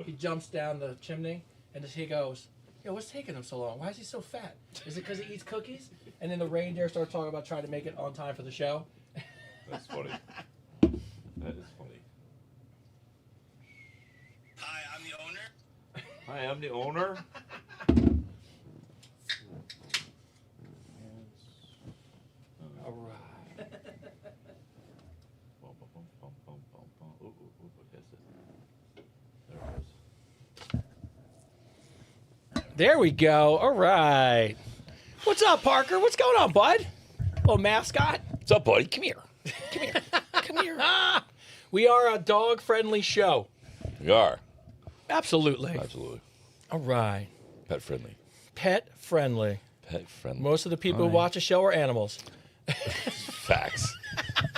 He jumps down the chimney, and he goes, "Yo, what's taking him so long? Why is he so fat? Is it because he eats cookies?" And then the reindeer start talking about trying to make it on time for the show. That's funny. That is funny. Hi, I'm the owner. Hi, I'm the owner. All right. There we go. All right. What's up, Parker? What's going on, bud? Little mascot. What's up, buddy? Come here. Come here. Come here. We are a dog-friendly show. We are. Absolutely. Absolutely. All right. Pet friendly. Pet friendly. Pet friendly. Most of the people who watch a show are animals. Facts.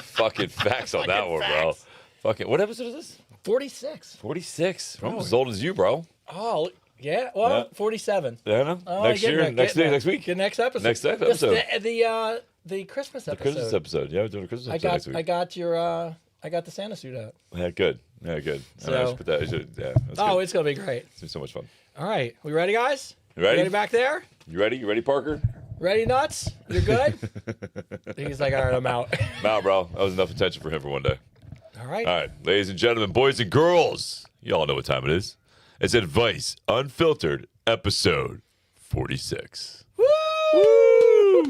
Fucking facts on that one, bro. facts. Fucking, what episode is this? 46. 46. I'm as old as you, bro. Oh, yeah. Well, Yeah. 47. Yeah, I know. Oh, Next getting year, there, next getting day, there. next week. Good next episode. Next episode. The Christmas The episode. Christmas episode. Yeah, we're doing a Christmas episode next week. I got your I got the Santa suit out. Yeah, good. Yeah, good. So- I should put that. I should, yeah, that's Oh, good. it's gonna be great. It's gonna be so much fun. All right, we ready, guys? You ready? Ready back there? You ready? You ready, Parker? Ready, nuts? You're good. He's like, all right, I'm out. Nah, bro. That was enough attention for him for one day. All right. All right, ladies and gentlemen, boys and girls, you all know what time it is. It's Advice Unfiltered, episode 46. Woo!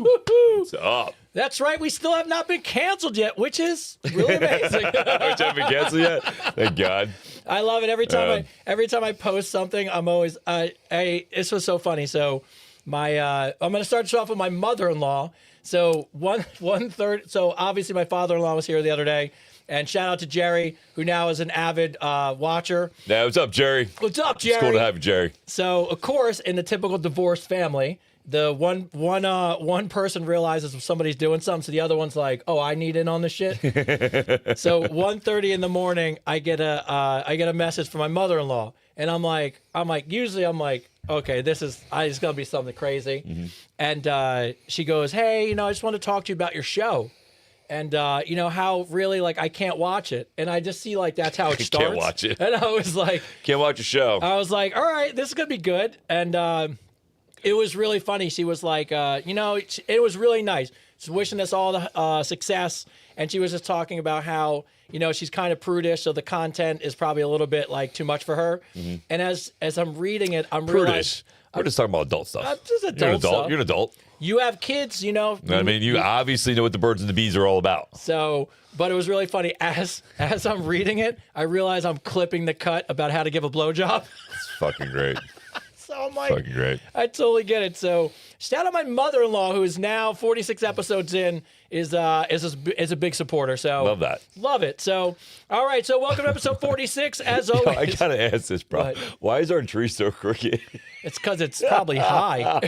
What's up? That's right. We still have not been canceled yet, which is really amazing. Which haven't been canceled yet? Thank God. I love it. Every time I post something, I'm always this was so funny. So my I'm gonna start off with my mother-in-law. So so obviously my father-in-law was here the other day. And shout out to Jerry, who now is an avid watcher. Yeah, what's up, Jerry? What's up, Jerry? It's cool to have you, Jerry. So, of course, in the typical divorced family, the one person realizes if somebody's doing something, so the other one's like, "Oh, I need in on the shit." So 1:30 in the morning, I get a message from my mother-in-law, and I'm like, usually I'm like, okay, it's gonna be something crazy, and she goes, "Hey, I just want to talk to you about your show." And how really like I can't watch it, and I just see like that's how it starts. Can't watch it. And I was like, Can't watch your show. I was like, all right, this is gonna be good. And it was really funny. She was like, it was really nice. She's wishing us all the success, and she was just talking about how she's kind of prudish, so the content is probably a little bit like too much for her. And as I'm reading it, I'm Prudish. We're just talking about adult stuff. Just You're an adult adult. stuff. You're an adult. You have kids, I mean, you obviously know what the birds and the bees are all about. So, but it was really funny. As I'm reading it, I realize I'm clipping the cut about how to give a blowjob. It's fucking great. So I'm like, Fucking great. I totally get it. So shout out my mother-in-law, who is now 46 episodes in, is a big supporter. So Love that. Love it. So all right. So welcome to episode 46. As Yo, always, I gotta ask this, bro. What? Why is our tree so crooked? it's because it's probably high.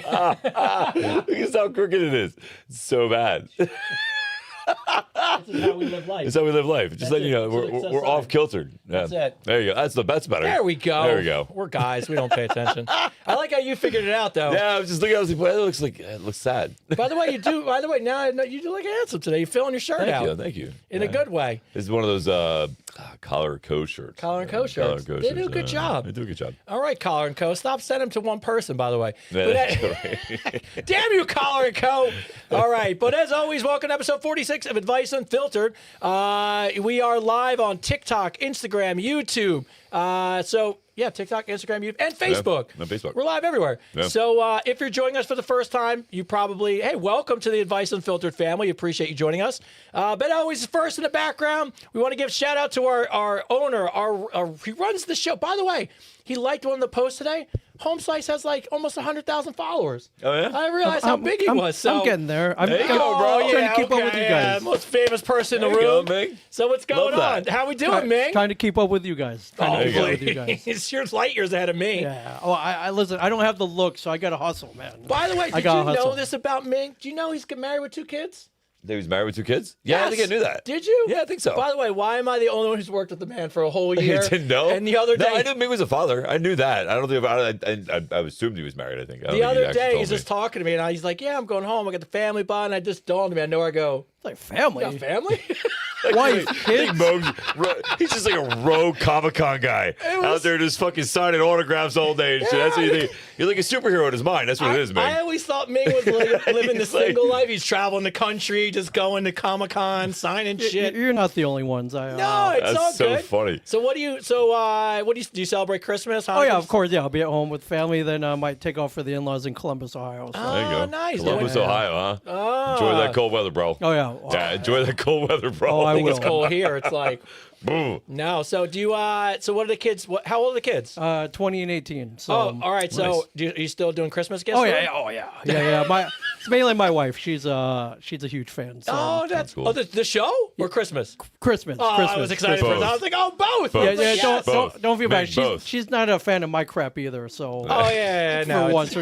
Look at how crooked it is. It's so bad. This is how we live life. It's how we live life. Just That's letting you it. know, So it's we're outside. off kiltered. Yeah. That's it. There you go. That's better. There we go. There we go. We're guys. We don't pay attention. I like how you figured it out, though. Yeah, I was just looking. I was like, well, it looks sad. By the way, now I know you do look handsome today. You're filling your shirt out. Thank you. In a good way. This is one of those collar and co shirts. Collar and Co shirts. Collar and They Co do a shirts, good job. They do a good job. All right, Collar and Co. Stop sending them to one person, by the way. Yeah, But that's all right. damn you, Collar and Co. All right, but as always, welcome to episode 46 of Advice Unfiltered. We are live on TikTok, Instagram, YouTube. TikTok, Instagram, YouTube, and Facebook. and Facebook. We're live everywhere. Yeah. So if you're joining us for the first time, you probably, hey, welcome to the Advice Unfiltered family. Appreciate you joining us. But always first in the background, we want to give shout out to our owner. He runs the show. By the way, he liked one of the posts today. Home Slice has like almost 100,000 followers. Oh, yeah? I realized how big he was. So I'm getting there. I'm There you go, bro. trying to keep up with you guys. most famous person in the There you room. go, Ming. So what's going Love on? that. How we doing, Ming? Trying to keep up with you guys. Trying to keep up with you guys. Please. You're light years ahead of me. Yeah. Oh, I listen. I don't have the look, so I got to hustle, man. By the way, did you gotta know hustle. this about Ming? Do you know he's married with 2 kids? He was married with 2 kids? Yeah, I think I Yes. knew that. Did you? Yeah, I think so. By the way, why am I the only one who's worked with the man for a whole year? You didn't know? And the other day, No, I knew Ming was a father. I knew that. I don't think I assumed he was married, I think. I don't the think he other actually day, told he's me. just talking to me, and he's like, "Yeah, I'm going home. I got the family bond." And I just dawned on me. I know where I go. It's like family. You got family? Wife, kids. He's just like a rogue Comic-Con guy out there just fucking signing autographs all day and shit. That's what you think. You're like a superhero in his mind. That's what it is, man. I always thought Ming was living the single life. He's traveling the country, just going to Comic-Con, signing shit. You're not the only ones. No, it's all That's so good. funny. So what do you celebrate Christmas? Oh yeah, of course. Yeah, I'll be at home with family. Then I might take off for the in-laws in Columbus, Ohio. So. There you go. Nice. Columbus, Ohio, huh? Oh. Enjoy that cold weather, bro. Oh yeah. Yeah, enjoy that cold weather, bro. Oh, I I think will. it's cold here. It's like Boom. no. So do you? So what are the kids? How old are the kids? 20 and 18. So. Oh, all right. So nice. are you still doing Christmas gifts? Oh for yeah, them? yeah. It's mainly my wife. She's a huge fan. So. Oh, that's cool. Oh, the show or Christmas? Christmas. Oh, Christmas. I was excited Both. for that. I was like, oh, both. Both. Yeah, I was like, yeah. yes. Don't feel bad. Make both. She's not a fan of my crap either. So. Oh yeah, no. For it's- once,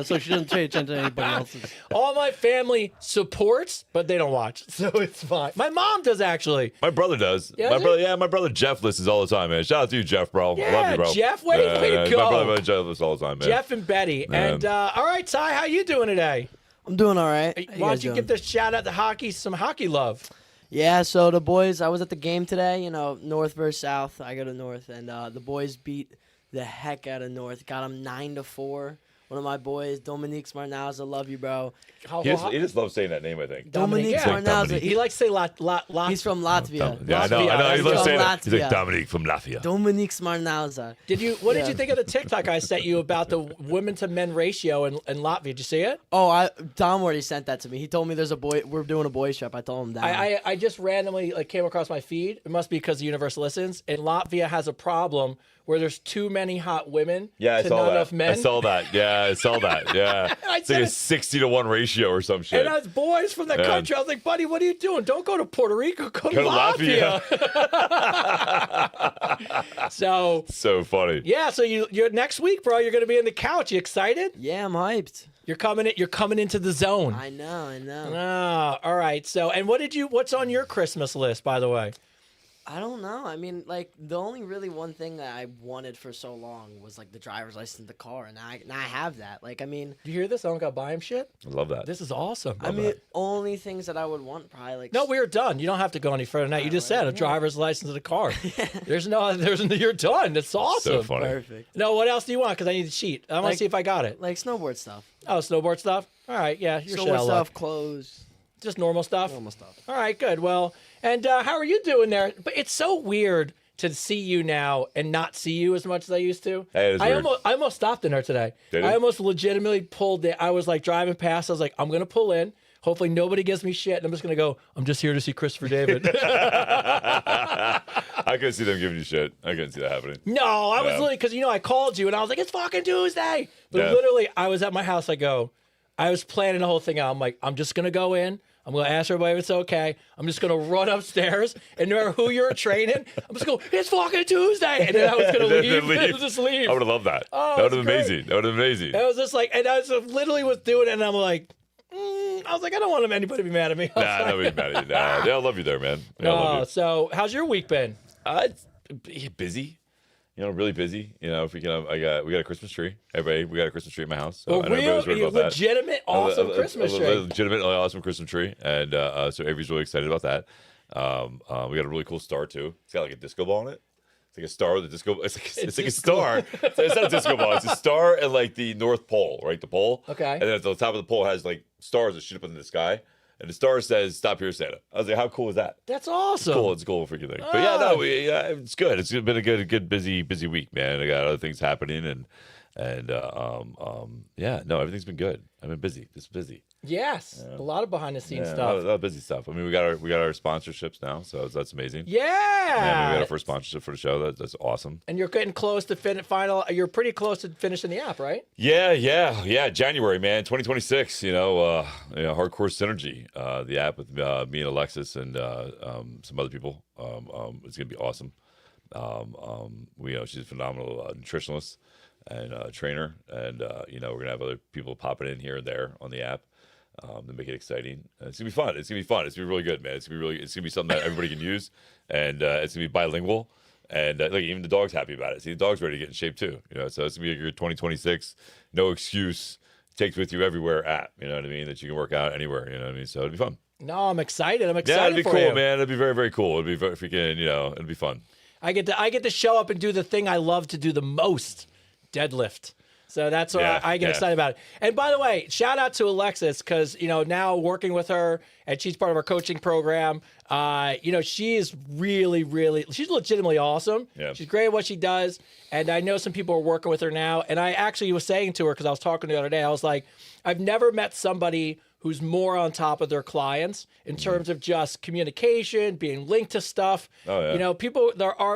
so she doesn't pay attention to anybody else's. All my family supports, but they don't watch, so it's fine. My mom does actually. My brother does. Yeah, my does brother, he? yeah, my brother Jeff listens all the time, man. Shout out to you, Jeff, bro. I Yeah, love you, bro. Jeff, way to go. My brother Jeff listens all the time, man. Jeff and Betty. And all right, Ty, how you doing today? I'm doing all right. How Why guys don't you doing? give this shout out to hockey, some hockey love? Yeah, so the boys, I was at the game today, North versus South. I go to North, and the boys beat the heck out of North. Got them 9-4. One of my boys, Dominique Smarnauza, love you, bro. He just loves saying that name, I think. Dominique yeah. Smarnauza. Dominique. He likes to say He's from Latvia. Yeah, I know. He He's loves from saying that. He's like Latvia. Dominique from Latvia. Dominique Smarnauza. What did Yeah. you think of the TikTok I sent you about the women to men ratio in Latvia? Did you see it? Oh, Dom already sent that to me. He told me we're doing a boys trip. I told him that. I just randomly came across my feed. It must be because the universe listens. And Latvia has a problem where there's too many hot women Yeah, I to saw not that. enough men. I saw that. Yeah, I saw that. Yeah. I It's like said a it- 60-to-1 ratio or some shit. And as boys from the Yeah. country, I was like, buddy, what are you doing? Don't go to Puerto Rico. Go to Go to Latvia. So, So funny. yeah, so you're next week, bro. You're going to be in the couch. You excited? yeah, I'm hyped. You're coming into the zone. I know. Ah, all right. So, and what's on your Christmas list, by the way? I don't know. I mean, the only really one thing that I wanted for so long was the driver's license, the car, and now I have that. I mean, Do you hear this? I don't got to buy him shit. I love that. This is awesome. only things that I would want probably No, we're done. You don't have to go any further than that. You just said a driver's license and a car. You're done. That's awesome. So funny. perfect. No, what else do you want? Because I need to cheat. I want to see if I got it. Like snowboard stuff, Oh, snowboard stuff? All right, yeah, you're shit snowboard out of luck. stuff, clothes, Just normal stuff? normal stuff. All right, good. Well, and how are you doing there? But it's so weird to see you now and not see you as much as I used to. That is I weird. almost stopped in there today. Did you? I almost legitimately pulled it. I was driving past. I was like, I'm going to pull in. Hopefully nobody gives me shit. And I'm just going to go, I'm just here to see Christopher David. I couldn't see them giving you shit. I couldn't see that happening. No, I was Yeah. literally, because, I called you and I was like, it's fucking Tuesday. But Yeah. literally, I was at my house. I was planning the whole thing out. I'm like, I'm just going to go in. I'm going to ask everybody if it's okay. I'm just going to run upstairs. And no matter who you're training, I'm just going, it's fucking Tuesday. And then I was going to Then leave. Just leave. I would have loved that. Oh, that would have it's been great. amazing. That would have been amazing. I was just and I was literally was doing it. And I'm like, I was like, I don't want anybody to be mad at me. Nah, nobody's mad at you. Nah, they all love you there, man. They all love you. So how's your week been? It's busy. Really busy. If we can, we got a Christmas tree. Everybody, we got a Christmas tree in my house. So I know everybody was worried about that. Legitimate, awesome Christmas tree. Legitimate, awesome Christmas tree, and so Avery's really excited about that. We got a really cool star too. It's got a disco ball in it. It's like a star with a disco. It's like a star. It's not a disco ball. It's a star at the North Pole, right? The pole. Okay. And then at the top of the pole has stars that shoot up into the sky, and the star says "Stop here, Santa." I was like, "How cool is that?" That's awesome. Cool. It's a cool freaking thing. But yeah, no, it's good. It's been a good, busy week, man. I got other things happening, and yeah, no, everything's been good. I've been busy. Just busy. Yes, a lot of behind the scenes Yeah, a stuff. lot of busy stuff. I mean, we got our sponsorships now, so that's amazing. Yeah. And we got our first sponsorship for the show. That's awesome. And you're getting close to final. You're pretty close to finishing the app, right? Yeah. January, man, 2026. Hardcore synergy. The app with me and Alexis and some other people. It's gonna be awesome. She's a phenomenal nutritionalist and trainer, and we're gonna have other people popping in here and there on the app to make it exciting. It's gonna be fun. It's gonna be really good, man. It's gonna be something that everybody can use, and it's gonna be bilingual. And even the dog's happy about it. See, the dog's ready to get in shape too. So it's gonna be your 2026, no excuse, takes with you everywhere app. You know what I mean? That you can work out anywhere. You know what I mean? So it'll be fun. No, I'm excited. I'm Yeah, excited it'd be for cool, you. man. It'd be very, very cool. It'd be very freaking, it'd be fun. I get to show up and do the thing I love to do the most, deadlift. So that's what Yeah, I get yeah. excited about it. And by the way, shout out to Alexis because now working with her and she's part of our coaching program. She is really, really, she's legitimately awesome. Yeah. She's great at what she does. And I know some people are working with her now. And I actually was saying to her because I was talking the other day, I was like, I've never met somebody who's more on top of their clients in terms of just communication, being linked to stuff. Oh, yeah. People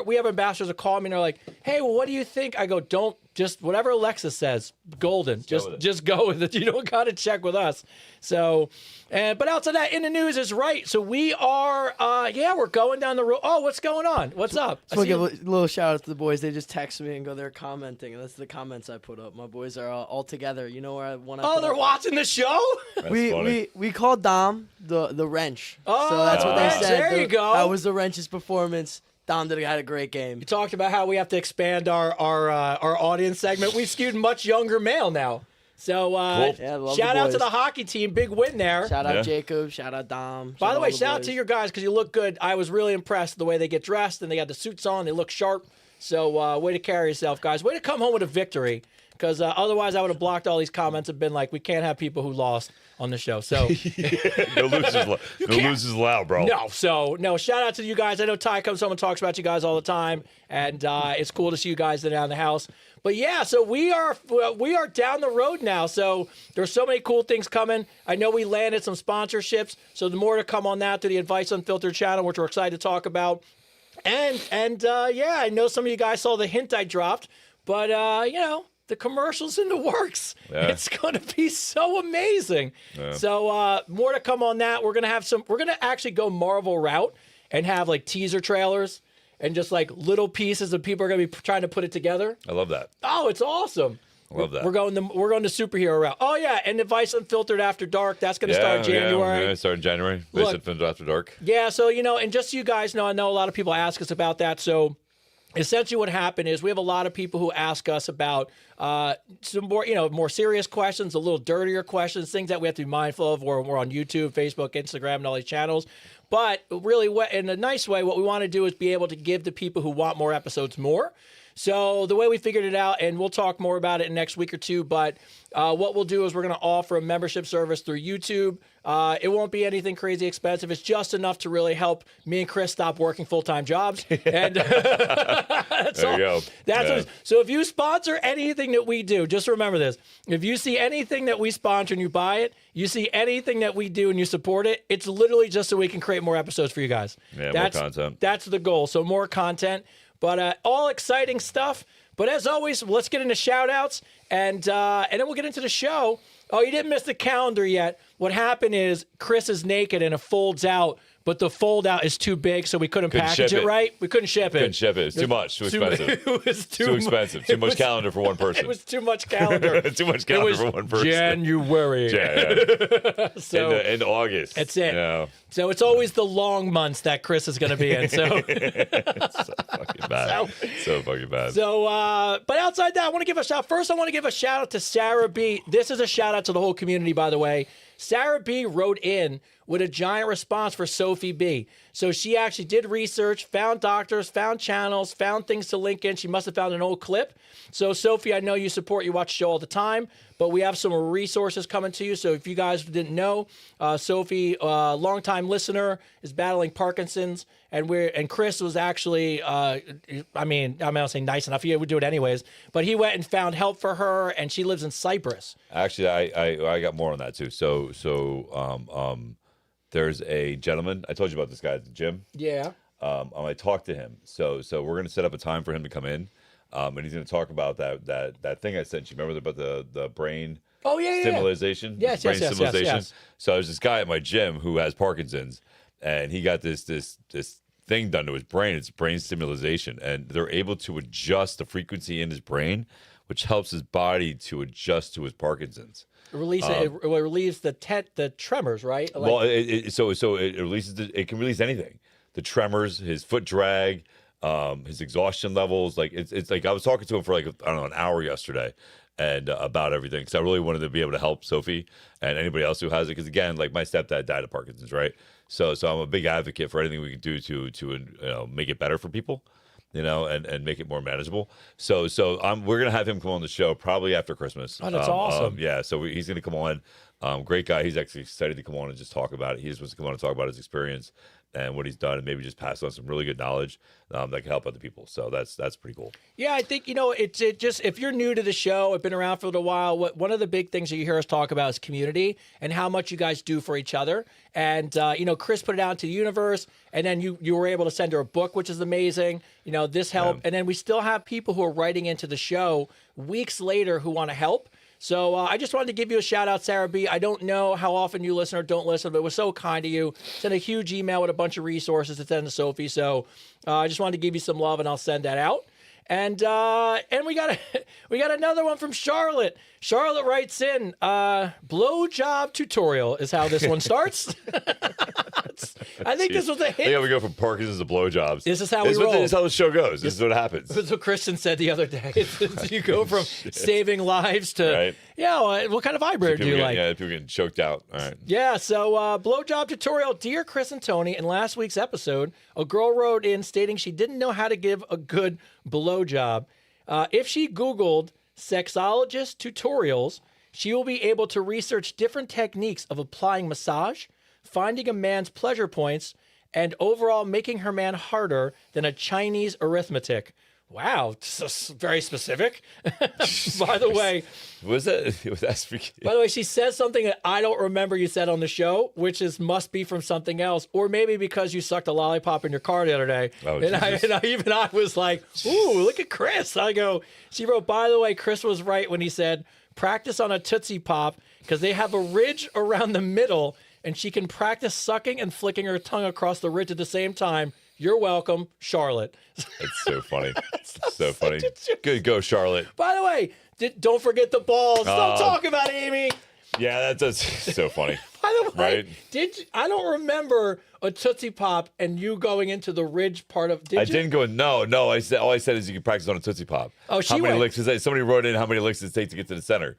we have ambassadors that call me and they're like, hey, well, what do you think? I go, don't just whatever Alexis says, golden. Just go with it. You don't got to check with us. So, but outside that, in the news is right. So we are, we're going down the road. Oh, what's going on? What's up? I want to give a little shout out to the boys. They just text me and go, they're commenting. And that's the comments I put up. My boys are all together. You know where I want to. Oh, they're watching the show? That's funny. We called Dom the wrench. Oh, so that's what they Wrench, said. there you go. That was the wrench's performance. Dom had a great game. You talked about how we have to expand our audience segment. We skewed much younger male now. So Cool. Yeah, love shout the out to boys. the hockey team. Big win there. Shout out Yeah. Jacob. Shout out Dom. By the way, all shout out boys. to your guys because you look good. I was really impressed the way they get dressed and they got the suits on. They look sharp. So way to carry yourself, guys. Way to come home with a victory because otherwise I would have blocked all these comments and been like, we can't have people who lost on the show. So No losers allowed, bro. no, shout out to you guys. I know Ty comes home and talks about you guys all the time, and it's cool to see you guys down in the house. But yeah, so we are down the road now. So there's so many cool things coming. I know we landed some sponsorships, so the more to come on that through the Advice Unfiltered channel, which we're excited to talk about. And I know some of you guys saw the hint I dropped, but the commercial's in the works. Yeah. It's going to be so amazing. Yeah. So more to come on that. We're going to actually go Marvel route and have like teaser trailers and just like little pieces of people are going to be trying to put it together. I love that. Oh, it's awesome. I love that. We're going the superhero route. Oh yeah, and Advice Unfiltered After Dark. That's going to start in January. Yeah, start in January. Look. Basic Films After Dark. Yeah, so and just so you guys know, I know a lot of people ask us about that. So essentially what happened is we have a lot of people who ask us about some more serious questions, a little dirtier questions, things that we have to be mindful of where we're on YouTube, Facebook, Instagram, and all these channels. But really, in a nice way, what we want to do is be able to give the people who want more episodes more. So the way we figured it out, and we'll talk more about it in the next week or two, but what we'll do is we're going to offer a membership service through YouTube. It won't be anything crazy expensive. It's just enough to really help me and Chris stop working full-time jobs. And that's There all. you go. That's Yeah. what, so if you sponsor anything that we do, just remember this. If you see anything that we sponsor and you buy it, you see anything that we do and you support it, it's literally just so we can create more episodes for you guys. Yeah, That's, more content. That's the goal. So more content. But all exciting stuff. But as always, let's get into shout-outs, and then we'll get into the show. Oh, you didn't miss the calendar yet. What happened is Chris is naked and it folds out, but the fold-out is too big, so we couldn't package ship it it. right. We couldn't ship it. Couldn't ship it. It's too much. Too expensive. It was Too expensive. Too much calendar for one person. It was too much calendar. Too much calendar for one person. January. Yeah. So in August. that's it. Yeah. So it's always the long months that Chris is going to be in. So. So fucking bad. So fucking bad. So, but outside that, I want to give a shout. First, I want to give a shout out to Sarah B. This is a shout out to the whole community, by the way. Sarah B. wrote in with a giant response for Sophie B. So she actually did research, found doctors, found channels, found things to link in. She must have found an old clip. So Sophie, I know you support, you watch the show all the time, but we have some resources coming to you. So if you guys didn't know, Sophie, longtime listener, is battling Parkinson's, and Chris was actually, I'm not saying nice enough. He would do it anyways, but he went and found help for her, and she lives in Cyprus. Actually, I got more on that too. So there's a gentleman. I told you about this guy at the gym. Yeah. I talked to him. So we're gonna set up a time for him to come in, and he's gonna talk about that thing I sent you. Remember about the brain Oh yeah. stimulation? Yes, brain yes. stimulation. So there's this guy at my gym who has Parkinson's, and he got this thing done to his brain. It's brain stimulation, and they're able to adjust the frequency in his brain, which helps his body to adjust to his Parkinson's. It relieves the tremors, right? Like, Well, so it releases. It can release anything. The tremors, his foot drag, his exhaustion levels. Like it's like I was talking to him for like, I don't know, an hour yesterday, and about everything, because I really wanted to be able to help Sophie and anybody else who has it. Because again, like my stepdad died of Parkinson's, right? So I'm a big advocate for anything we can do to make it better for people, and make it more manageable. So we're gonna have him come on the show probably after Christmas. Oh, that's awesome. Yeah, so he's gonna come on. Great guy. He's actually excited to come on and just talk about it. He just wants to come on and talk about his experience and what he's done, and maybe just pass on some really good knowledge that can help other people. So that's pretty cool. Yeah, I think it just, if you're new to the show, I've been around for a little while. One of the big things that you hear us talk about is community and how much you guys do for each other. And Chris put it out into the universe, and then you were able to send her a book, which is amazing. This helped, and then we still have people who are writing into the show weeks later who want to help. So I just wanted to give you a shout out, Sarah B. I don't know how often you listen or don't listen, but it was so kind of you. Sent a huge email with a bunch of resources to send to Sophie. So I just wanted to give you some love, and I'll send that out. And we got another one from Charlotte. Charlotte writes in, blowjob tutorial is how this one starts. I think this was a hit. Yeah, we go from Parkinson's to blowjobs. This is how we roll. This is how the show goes. This is what happens. That's what Kristen said the other day. You go from saving lives to, what kind of vibrator do you like? Yeah, people getting choked out. All right. Yeah, so blowjob tutorial. Dear Chris and Tony, in last week's episode, a girl wrote in stating she didn't know how to give a good blowjob. If she Googled sexologist tutorials, she will be able to research different techniques of applying massage, finding a man's pleasure points, and overall making her man harder than a Chinese arithmetic. Wow, very specific. By the way, was that by the way, she says something that I don't remember you said on the show, which must be from something else, or maybe because you sucked a lollipop in your car the other day. Oh, and I was like, ooh, look at Chris. She wrote, by the way, Chris was right when he said, practice on a Tootsie Pop because they have a ridge around the middle, and she can practice sucking and flicking her tongue across the ridge at the same time. You're welcome, Charlotte. It's so funny. So funny. Good go, Charlotte. By the way, don't forget the balls. Don't talk about Amy. Yeah, that's so funny. By the way, right? I don't remember a Tootsie Pop and you going into the ridge part of. I didn't go. No. All I said is you can practice on a Tootsie Pop. Oh, how many licks? Somebody wrote in how many licks does it take to get to the center.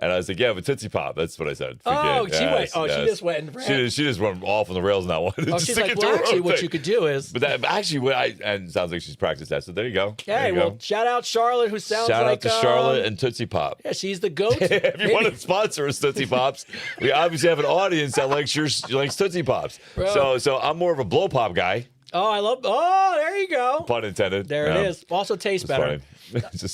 And I was like, yeah, but Tootsie Pop. That's what I said. She just went and ran. She just went off on the rails on that one. Oh, she's like, well, actually, what you could do is. But and it sounds like she's practiced that. So there you go. Hey, well, shout out Charlotte, who sounds like. Shout out to Charlotte and Tootsie Pop. Yeah, she's the goat. If you want to sponsor us, Tootsie Pops, we obviously have an audience that likes Tootsie Pops. Bro. So I'm more of a blow pop guy. Oh, there you go. Pun intended. There it is. Also tastes better.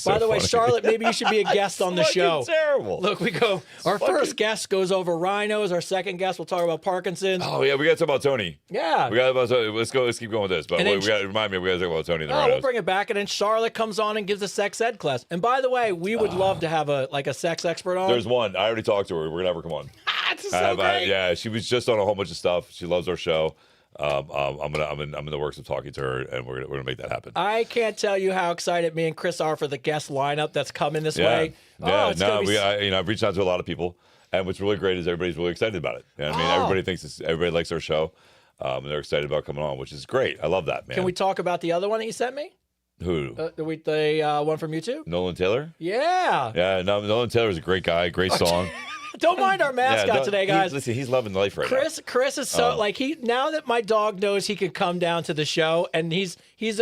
By the way, Charlotte, maybe you should be a guest on the show. Terrible. Look, we go. Our first guest goes over rhinos. Our second guest, we'll talk about Parkinson's. Oh yeah, we got to talk about Tony. Yeah, we got about Tony. Let's keep going with this. But we got to remind me, we got to talk about Tony and the rhinos. We'll bring it back, and then Charlotte comes on and gives a sex ed class. And by the way, we would love to have a sex expert on. There's one. I already talked to her. We're gonna have her come on. That's so great. Yeah, she was just on a whole bunch of stuff. She loves our show. I'm in the works of talking to her, and we're gonna make that happen. I can't tell you how excited me and Chris are for the guest lineup that's coming this way. Yeah, I've reached out to a lot of people, and what's really great is everybody's really excited about it. I mean, everybody likes our show, and they're excited about coming on, which is great. I love that, man. Can we talk about the other one that you sent me? Who? The one from YouTube? Nolan Taylor? Yeah. Yeah, Nolan Taylor's a great guy, great song. Don't mind our mascot today, guys. He's loving life right now. Chris is so now that my dog knows he can come down to the show, and he's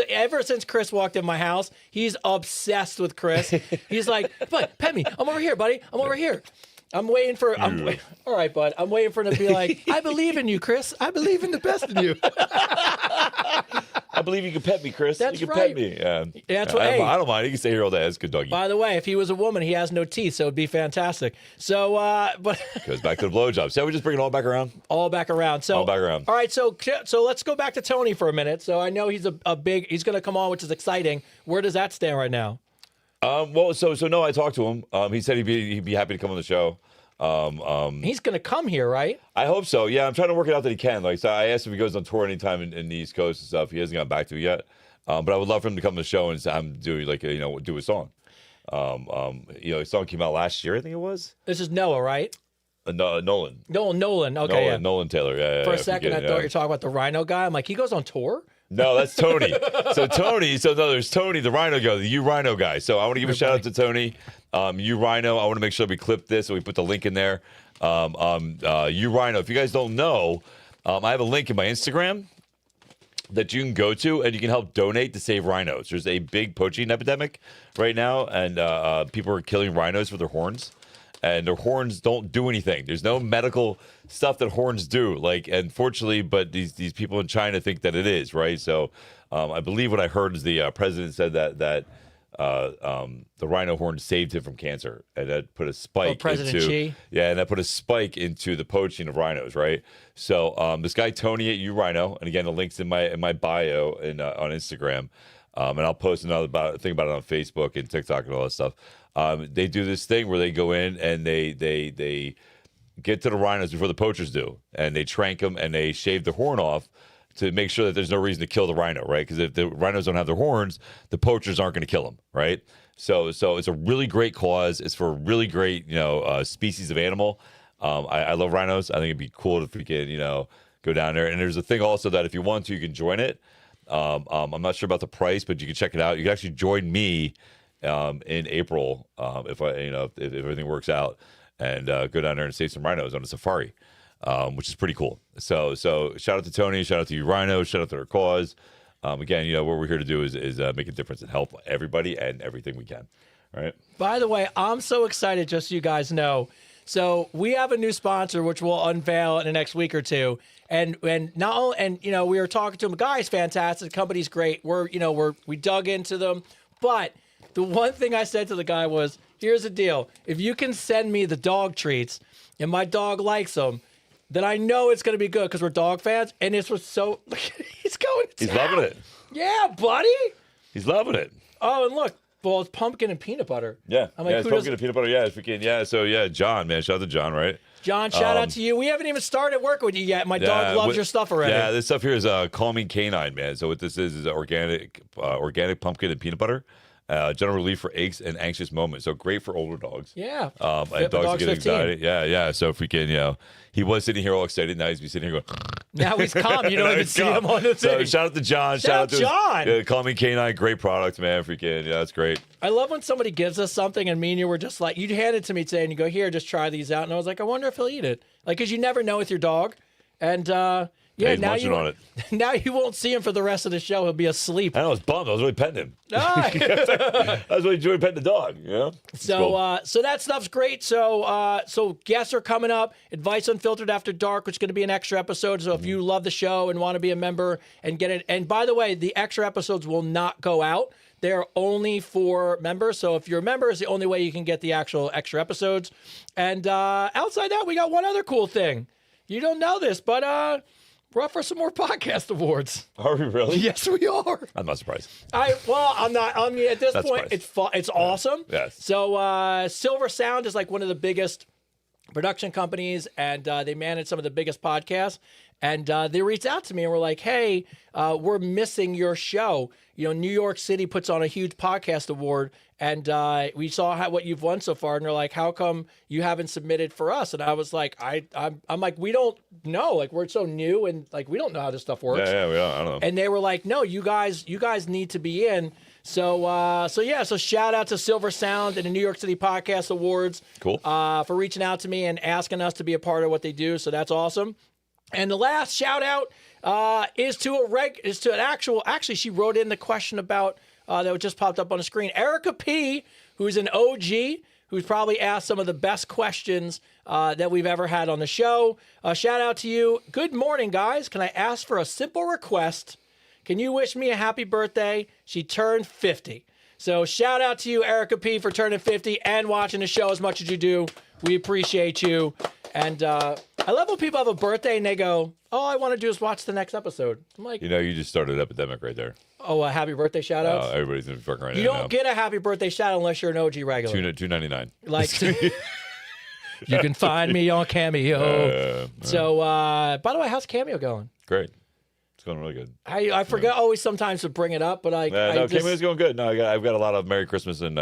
ever since Chris walked in my house, he's obsessed with Chris. He's like, "Bud, pet me. I'm over here, buddy. I'm over here." I'm waiting for. All right, bud. I'm waiting for him to be like, "I believe in you, Chris. I believe in the best in you." I believe you can pet me, Chris. That's you can right. pet me. Yeah. That's I don't mind. He can stay here all day. That's a good doggy. By the way, if he was a woman, he has no teeth, so it'd be fantastic. So, but goes back to the blowjob. See how we just bring it all back around? All back around. So all back around. All right. So let's go back to Tony for a minute. So I know he's a big. He's going to come on, which is exciting. Where does that stand right now? Well, so no, I talked to him. He said he'd be happy to come on the show. He's going to come here, right? I hope so. Yeah, I'm trying to work it out that he can. Like, so I asked if he goes on tour anytime in the East Coast and stuff. He hasn't gotten back to it yet. But I would love for him to come to the show and do a song. His song came out last year, I think it was. This is Noah, right? Nolan. Nolan. Okay, Nolan Taylor. Yeah. For a second, I thought you were talking about the Rhino guy. I'm like, he goes on tour? No, that's Tony. So there's Tony, the Rhino guy, the U Rhino guy. So I want to give a shout out to Tony, U Rhino. I want to make sure we clip this and we put the link in there. U Rhino. If you guys don't know, I have a link in my Instagram that you can go to and you can help donate to save rhinos. There's a big poaching epidemic right now, and people are killing rhinos for their horns. And their horns don't do anything. There's no medical stuff that horns do. Like, unfortunately, but these people in China think that it is, right? So, I believe what I heard is the president said that the rhino horn saved him from cancer, and that put a spike President into Xi? and that put a spike into the poaching of rhinos, right? So, this guy Tony at U Rhino, and again, the link's in my bio and on Instagram, and I'll post another thing about it on Facebook and TikTok and all that stuff. They do this thing where they go in and they get to the rhinos before the poachers do, and they trank them and they shave the horn off to make sure that there's no reason to kill the rhino, right? Because if the rhinos don't have their horns, the poachers aren't going to kill them, right? So it's a really great cause. It's for a really great species of animal. I love rhinos. I think it'd be cool if we could go down there. And there's a thing also that if you want to, you can join it. I'm not sure about the price, but you can check it out. You can actually join me in April if everything works out, and go down there and save some rhinos on a safari, which is pretty cool. So shout out to Tony, shout out to you Rhino, shout out to their cause. Again, what we're here to do is make a difference and help everybody and everything we can. All right. By the way, I'm so excited, just so you guys know. So we have a new sponsor, which we'll unveil in the next week or two. And not only, we were talking to them. The guy's fantastic. The company's great. We dug into them. But the one thing I said to the guy was, here's the deal. If you can send me the dog treats and my dog likes them, then I know it's going to be good because we're dog fans. And this was so, he's going to He's town. loving it. Yeah, buddy. He's loving it. Oh, and look. Well, it's pumpkin and peanut butter. Yeah. I'm like, it's who pumpkin doesn't- and peanut butter. Yeah, it's freaking, yeah. So, yeah, John, man. Shout out to John, right? John, shout out to you. We haven't even started working with you yet. My dog loves your stuff already. Yeah, this stuff here is Calming Canine, man. So what this is organic pumpkin and peanut butter. General relief for aches and anxious moments. So great for older dogs. Yeah. And Fit my dogs that dog's get 15. anxiety. Yeah. So if we can, he was sitting here all excited. Now he's be sitting here going. Now he's calm. You don't Now even he's see calm. him on the So thing. shout out to John. Shout out to John. Calming Canine, great product, man. Freaking, that's great. I love when somebody gives us something and me and you were just like, you hand it to me today and you go, here, just try these out. And I was like, I wonder if he'll eat it. Like, because you never know with your dog. And He's now munching on it. Now you won't see him for the rest of the show. He'll be asleep. I know, I was bummed. I was really petting him. Ah. I was really enjoying petting the dog, It's So, cool. so that stuff's great. So guests are coming up. Advice Unfiltered After Dark, which is going to be an extra episode. So if you love the show and want to be a member and get it, and by the way, the extra episodes will not go out. They're only for members. So if you're a member, it's the only way you can get the actual extra episodes. And outside that, we got one other cool thing. You don't know this, but we're up for some more podcast awards. Are we really? Yes, we are. I'm not surprised. I'm not. I mean, at this That's point, surprised. it's awesome. Yes. So Silver Sound is like one of the biggest production companies, and they manage some of the biggest podcasts. And they reached out to me and were like, "Hey, we're missing your show. New York City puts on a huge podcast award, and we saw what you've won so far. And they're like, how come you haven't submitted for us?" And I was like, I'm like, we don't know. Like, we're so new, and like, we don't know how this stuff works. Yeah, I don't know. And they were like, no, you guys need to be in. So shout out to Silver Sound and the New York City Podcast Awards. Cool. For reaching out to me and asking us to be a part of what they do. So that's awesome. And the last shout out is to an actually she wrote in the question about that just popped up on the screen. Erica P, who's an OG, who's probably asked some of the best questions that we've ever had on the show. Shout out to you. Good morning, guys. Can I ask for a simple request? Can you wish me a happy birthday? She turned 50. So shout out to you, Erica P, for turning 50 and watching the show as much as you do. We appreciate you. And I love when people have a birthday and they go, all I want to do is watch the next episode. I'm like, You just started an epidemic right there. oh, a happy birthday shout out. Everybody's in fucking right You now. don't get a happy birthday shout out unless you're an OG regular. $2.99. Like, you can find me on Cameo. So, by the way, how's Cameo going? Great. It's going really good. I forget always sometimes to bring it up, but Cameo's going good. No, I've got a lot of Merry Christmas and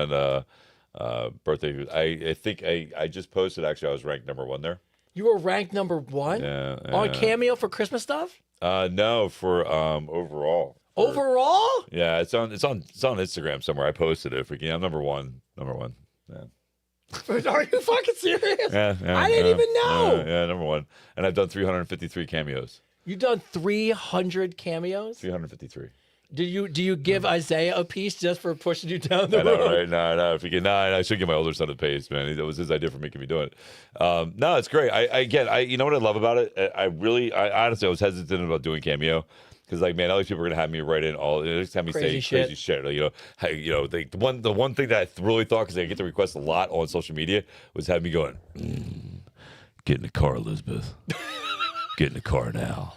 birthday. I think I just posted. Actually, I was ranked number 1 there. You were ranked number 1 Yeah, on Cameo for Christmas stuff. No, for overall. Overall? Yeah, it's on Instagram somewhere. I posted it. Freaking, I'm number one. Yeah. Are you fucking serious? Yeah, I didn't even know. Yeah, number one. And I've done 353 cameos. You've done 300 cameos? 353. Do you give Isaiah a piece just for pushing you down the I know, road? right? No. If you can, I should get my older son a pace, man. It was his idea for making me do it. No, it's great. You know what I love about it? I honestly, I was hesitant about doing cameo. Because man, all these people are gonna have me write in all, just have me Crazy say crazy shit. The one thing that I really thought, because I get the request a lot on social media, was have me going, get in the car, Elizabeth. Get in the car now.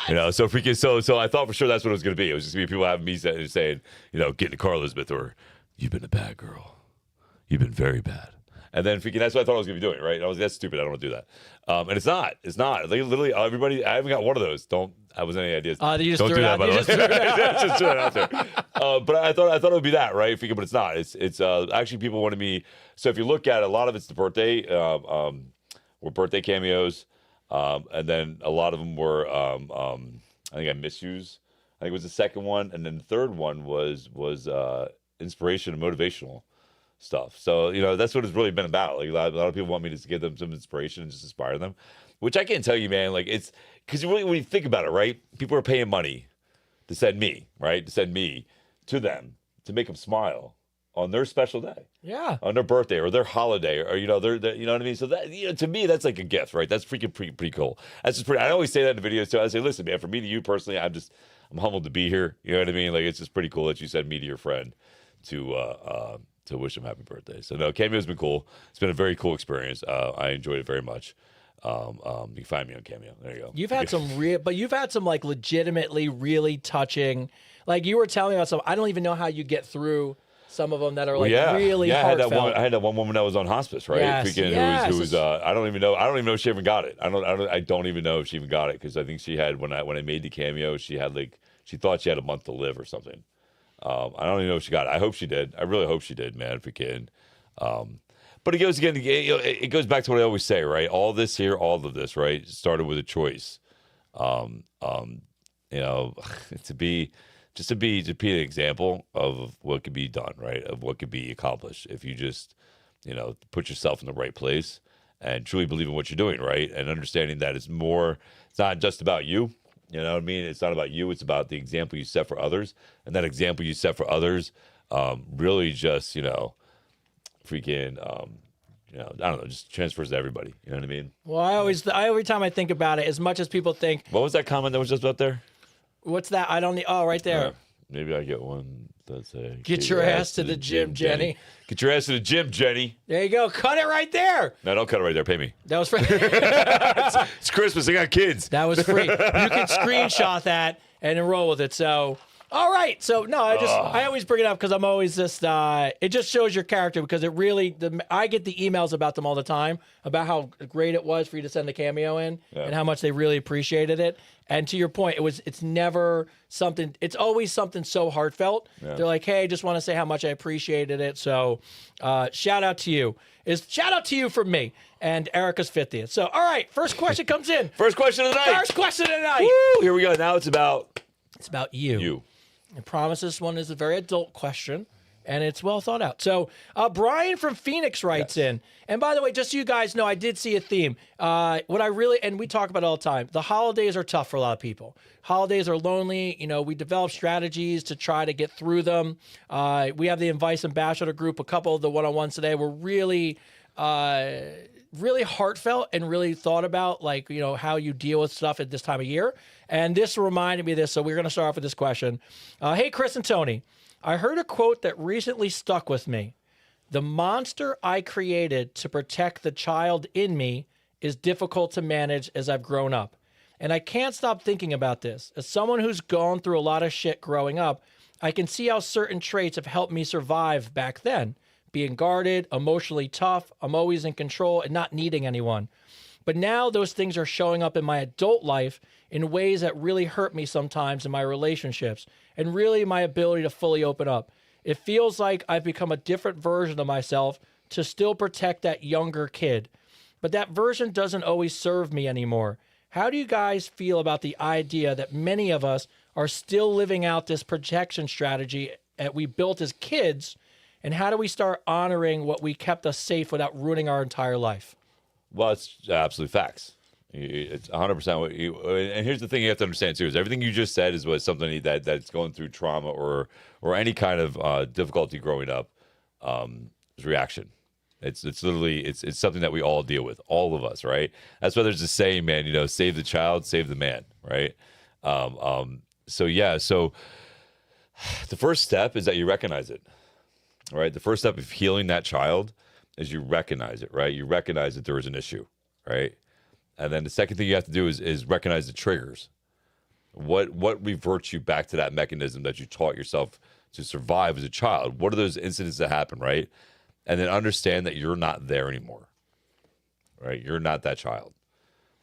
So freaking, so I thought for sure that's what it was gonna be. It was just gonna be people having me saying, get in the car, Elizabeth, or you've been a bad girl. You've been very bad. And then freaking, that's what I thought I was gonna be doing, right? And I was like, that's stupid. I don't want to do that. And it's not. Like, literally, everybody. I haven't got one of those. I wasn't any ideas. You just don't threw do it that, out. by the way. Just threw it out. Just threw it out there. But I thought it would be that, right? Freaking, but it's not. It's actually people wanted me. So if you look at it, a lot of it's the birthday, were birthday cameos, and then a lot of them were. I think I Misuse. I think it was the second one, and then the third one was inspiration and motivational stuff. So that's what it's really been about. Like a lot of people want me to give them some inspiration and just inspire them, which I can't tell you, man. Like it's because really when you think about it, right? People are paying money to send me, right? To send me to them to make them smile on their special day, Yeah. on their birthday or their holiday, or they're you know what I mean. So that to me, that's like a gift, right? That's freaking pretty cool. That's just pretty. I always say that in the videos too. I say, listen, man, for me to you personally, I'm humbled to be here. You know what I mean? Like it's just pretty cool that you send me to your friend to wish him happy birthday. So no, Cameo's been cool. It's been a very cool experience. I enjoyed it very much. You can find me on Cameo. There you go. You've had some like legitimately really touching, like you were telling me about some. I don't even know how you get through some of them that are like really heartfelt. I had that one woman that was on hospice, right? Yes, Who was I don't even know if she even got it. I don't even know if she even got it, because I think she had when I made the Cameo, she had she thought she had a month to live or something. I don't even know if she got it. I hope she did. I really hope she did, man, if we can. But it goes back to what I always say, right? All of this, right, started with a choice. To be an example of what could be done, right? Of what could be accomplished if you just, put yourself in the right place and truly believe in what you're doing, right? And understanding that it's not just about you. You know what I mean? It's not about you. It's about the example you set for others. And that example you set for others really just, freaking, I don't know, just transfers to everybody. You know what I mean? Well, every time I think about it, as much as people think, What was that comment that was just up there? what's that? I don't need, right there. Maybe I get one that say, Get your ass to the gym, Jenny. Get your ass to the gym, Jenny. There you go. Cut it right there. No, don't cut it right there. Pay me. That was free. It's Christmas. I got kids. That was free. You can screenshot that and enroll with it. So, all right. So, no, I always bring it up because I'm always just, it just shows your character, because it really, I get the emails about them all the time about how great it was for you to send the Cameo in and how much they really appreciated it. And to your point, it's never something, it's always something so heartfelt. Yeah. They're like, hey, I just want to say how much I appreciated it. So shout out to you. Shout out to you from me and Erica's 50th. So, all right, first question comes in. First question of the night. First question of the night. Woo, here we go. Now it's about you. You. I promise this one is a very adult question, and it's well thought out. So Brian from Phoenix writes in, and by the way, just so you guys know, I did see a theme. And we talk about it all the time, the holidays are tough for a lot of people. Holidays are lonely. We develop strategies to try to get through them. We have the Advice Ambassador group. A couple of the one-on-ones today were really heartfelt and really thought about, how you deal with stuff at this time of year. And this reminded me of this, so we're going to start off with this question. Hey, Chris and Tony, I heard a quote that recently stuck with me. The monster I created to protect the child in me is difficult to manage as I've grown up. And I can't stop thinking about this. As someone who's gone through a lot of shit growing up, I can see how certain traits have helped me survive back then. Being guarded, emotionally tough, I'm always in control and not needing anyone. But now those things are showing up in my adult life in ways that really hurt me sometimes in my relationships and really my ability to fully open up. It feels like I've become a different version of myself to still protect that younger kid. But that version doesn't always serve me anymore. How do you guys feel about the idea that many of us are still living out this protection strategy that we built as kids, and how do we start honoring what we kept us safe without ruining our entire life? Well, it's absolute facts. It's 100% what you. And here's the thing you have to understand too: is everything you just said is what something that's going through trauma or any kind of difficulty growing up is reaction. It's literally it's something that we all deal with, all of us, right? That's why there's a saying, man. Save the child, save the man, right? So yeah, so the first step is that you recognize it, right? The first step of healing that child is you recognize it, right? You recognize that there is an issue, right? And then the second thing you have to do is recognize the triggers. What reverts you back to that mechanism that you taught yourself to survive as a child? What are those incidents that happen, right? And then understand that you're not there anymore, right? You're not that child,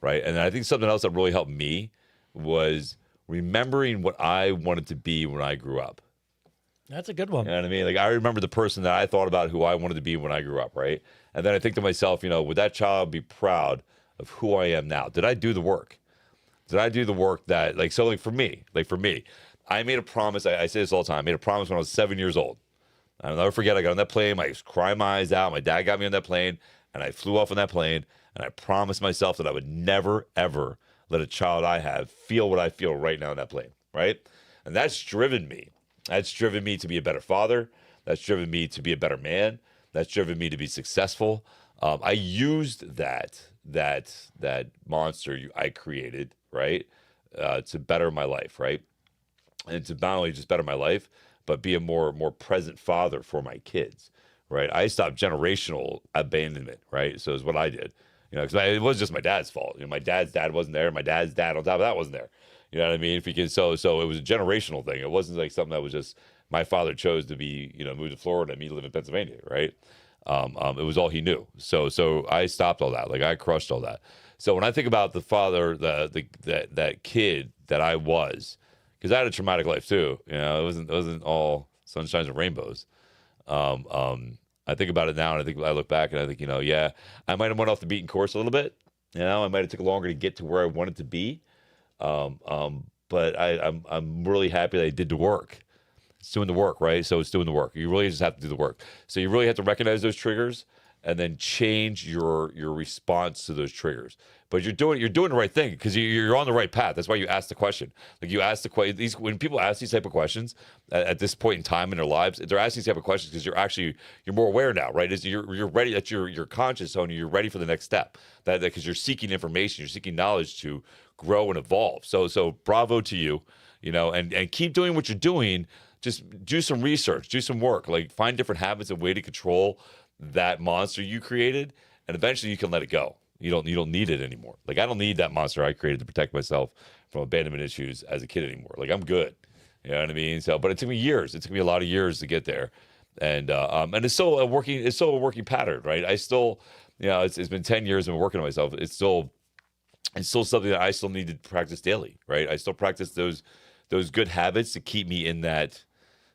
right? And I think something else that really helped me was remembering what I wanted to be when I grew up. That's a good one. You know what I mean? Like, I remember the person that I thought about who I wanted to be when I grew up, right? And then I think to myself, would that child be proud of who I am now? Did I do the work? Did I do the work that, for me, I made a promise. I say this all the time. I made a promise when I was 7 years old. I'll never forget, I got on that plane. I was crying my eyes out. My dad got me on that plane, and I flew off on that plane, and I promised myself that I would never, ever let a child I have feel what I feel right now on that plane, right? And that's driven me. That's driven me to be a better father. That's driven me to be a better man. That's driven me to be successful. I used that monster I created, right, to better my life, right, and to not only just better my life, but be a more present father for my kids, right? I stopped generational abandonment, right? So it's what I did, because it was just my dad's fault. My dad's dad wasn't there. My dad's dad on top of that wasn't there. You know what I mean? So it was a generational thing. It wasn't like something that was just my father chose to be, move to Florida and me to live in Pennsylvania, right? It was all he knew. So I stopped all that. Like, I crushed all that. So when I think about the father, that kid that I was, because I had a traumatic life too. It wasn't all sunshines and rainbows. I think about it now, and I look back and I think, yeah, I might have went off the beaten course a little bit. I might have took longer to get to where I wanted to be. But I'm really happy that I did the work. It's doing the work, right? So it's doing the work. You really just have to do the work. So you really have to recognize those triggers and then change your response to those triggers. But you're doing the right thing because you're on the right path. That's why you ask the question. Like, you ask the question. When people ask these type of questions at this point in time in their lives, they're asking these type of questions because you're more aware now, right? You're ready. That you're conscious, Tony. You're ready for the next step. That because you're seeking information, you're seeking knowledge to grow and evolve. So bravo to you. And keep doing what you're doing. Just do some research, do some work, like find different habits and way to control that monster you created, and eventually you can let it go. You don't need it anymore. Like, I don't need that monster I created to protect myself from abandonment issues as a kid anymore. Like, I'm good. You know what I mean? So, but it took me years. It took me a lot of years to get there, and it's still a working pattern, right? I still, it's been 10 years I've been working on myself. It's still something that I still need to practice daily, right? I still practice those good habits to keep me in that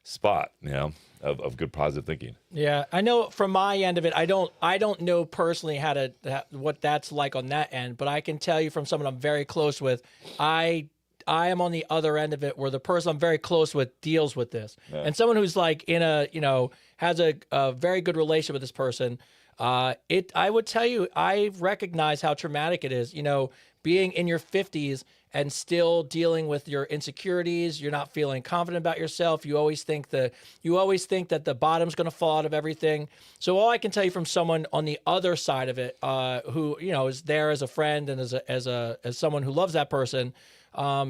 spot, of good positive thinking. Yeah, I know from my end of it, I don't know personally what that's like on that end, but I can tell you from someone I'm very close with, I am on the other end of it where the person I'm very close with deals with this. Yeah. And someone who's like has a very good relationship with this person, I would tell you, I recognize how traumatic it is, being in your 50s and still dealing with your insecurities. You're not feeling confident about yourself. You always think that the bottom's going to fall out of everything. So all I can tell you from someone on the other side of it, who is there as a friend and as someone who loves that person,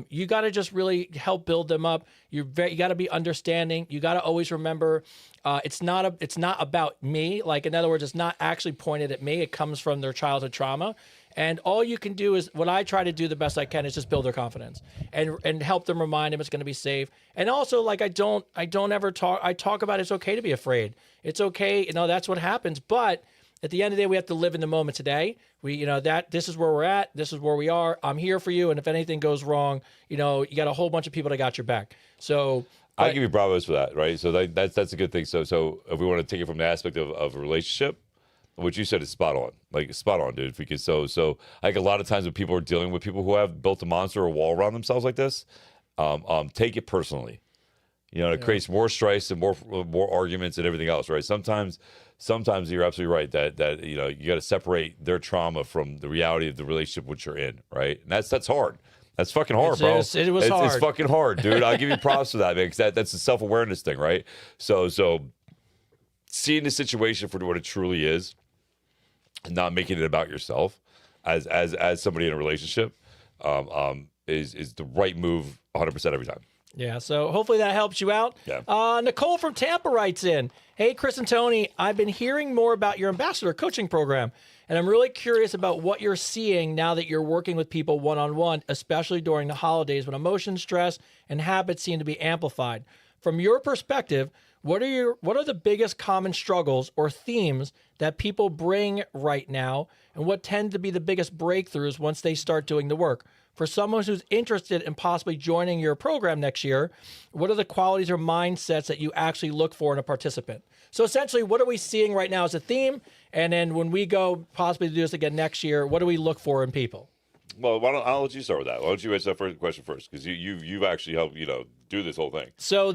you got to just really help build them up. You got to be understanding. You got to always remember, it's not about me. Like, in other words, it's not actually pointed at me. It comes from their childhood trauma. And all you can do is, what I try to do the best I can is just build their confidence and help them, remind them it's going to be safe. And also, like, I talk about it's okay to be afraid. It's okay. That's what happens. But at the end of the day, we have to live in the moment today. This is where we're at. This is where we are. I'm here for you. And if anything goes wrong, you got a whole bunch of people that got your back. So I give you bravos for that, right? So that's a good thing. So if we want to take it from the aspect of a relationship, what you said is spot on. Like, spot on, dude. Because so like, a lot of times when people are dealing with people who have built a monster or a wall around themselves like this, take it personally. It creates more stress and more arguments and everything else, right? Sometimes you're absolutely right that you got to separate their trauma from the reality of the relationship which you're in, right? And that's hard. That's fucking hard, bro. It was hard. It's fucking hard, dude. I'll give you props for that, man, because that's a self-awareness thing, right? So seeing the situation for what it truly is and not making it about yourself as somebody in a relationship is the right move 100% every time. Yeah, so hopefully that helps you out. Yeah. Nicole from Tampa writes in, "Hey, Chris and Tony, I've been hearing more about your ambassador coaching program, and I'm really curious about what you're seeing now that you're working with people one-on-one, especially during the holidays when emotion, stress, and habits seem to be amplified. From your perspective, what are the biggest common struggles or themes that people bring right now, and what tend to be the biggest breakthroughs once they start doing the work? For someone who's interested in possibly joining your program next year, what are the qualities or mindsets that you actually look for in a participant?" So essentially, what are we seeing right now as a theme? And then when we go possibly to do this again next year, what do we look for in people? Well, I'll let you start with that. Why don't you answer that first question first? Because you've actually helped do this whole thing. So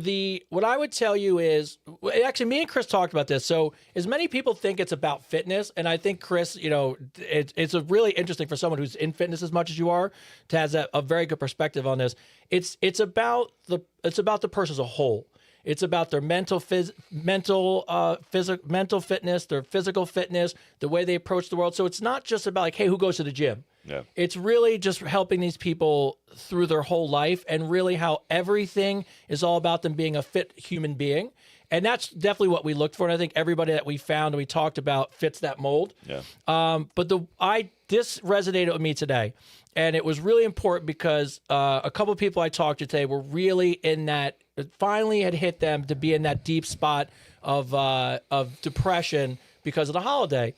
what I would tell you is, actually, me and Chris talked about this. So as many people think it's about fitness, and I think Chris, it's a really interesting for someone who's in fitness as much as you are to have a very good perspective on this. It's about the person as a whole. It's about their mental fitness, their physical fitness, the way they approach the world. So it's not just about hey, who goes to the gym? Yeah. It's really just helping these people through their whole life, and really how everything is all about them being a fit human being. And that's definitely what we looked for. And I think everybody that we found and we talked about fits that mold. Yeah. But this resonated with me today. And it was really important because a couple of people I talked to today were really in that, it finally had hit them to be in that deep spot of depression because of the holiday.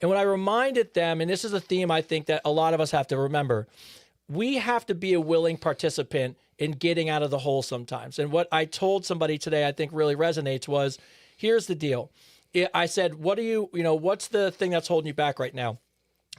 And when I reminded them, and this is a theme I think that a lot of us have to remember, we have to be a willing participant in getting out of the hole sometimes. And what I told somebody today I think really resonates was, here's the deal. I said, what's the thing that's holding you back right now?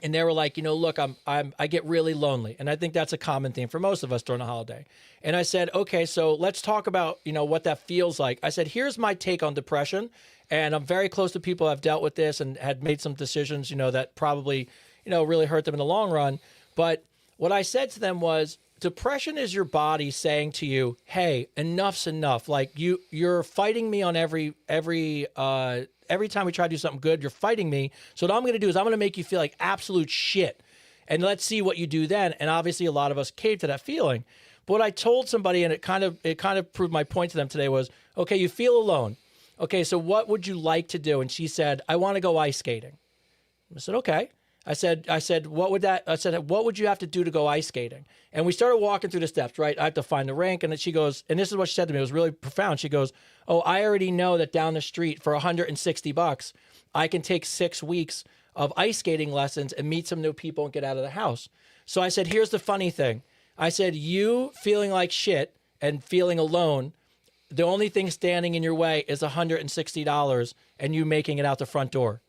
And they were like, look, I get really lonely. And I think that's a common theme for most of us during the holiday. And I said, okay, so let's talk about, what that feels like. I said, here's my take on depression. And I'm very close to people who have dealt with this and had made some decisions, that probably, really hurt them in the long run. But what I said to them was, depression is your body saying to you, hey, enough's enough. Like you're fighting me on every time we try to do something good, you're fighting me. So what I'm going to do is I'm going to make you feel like absolute shit. And let's see what you do then. And obviously a lot of us cave to that feeling. But what I told somebody, and it kind of proved my point to them today, was, okay, you feel alone. Okay, so what would you like to do? And she said, I want to go ice skating. I said, okay. I said, what would you have to do to go ice skating? And we started walking through the steps, right? I have to find the rink. And then she goes, and this is what she said to me. It was really profound. She goes, oh, I already know that down the street for $160, I can take 6 weeks of ice skating lessons and meet some new people and get out of the house. So I said, here's the funny thing. I said, you feeling like shit and feeling alone, the only thing standing in your way is $160 and you making it out the front door.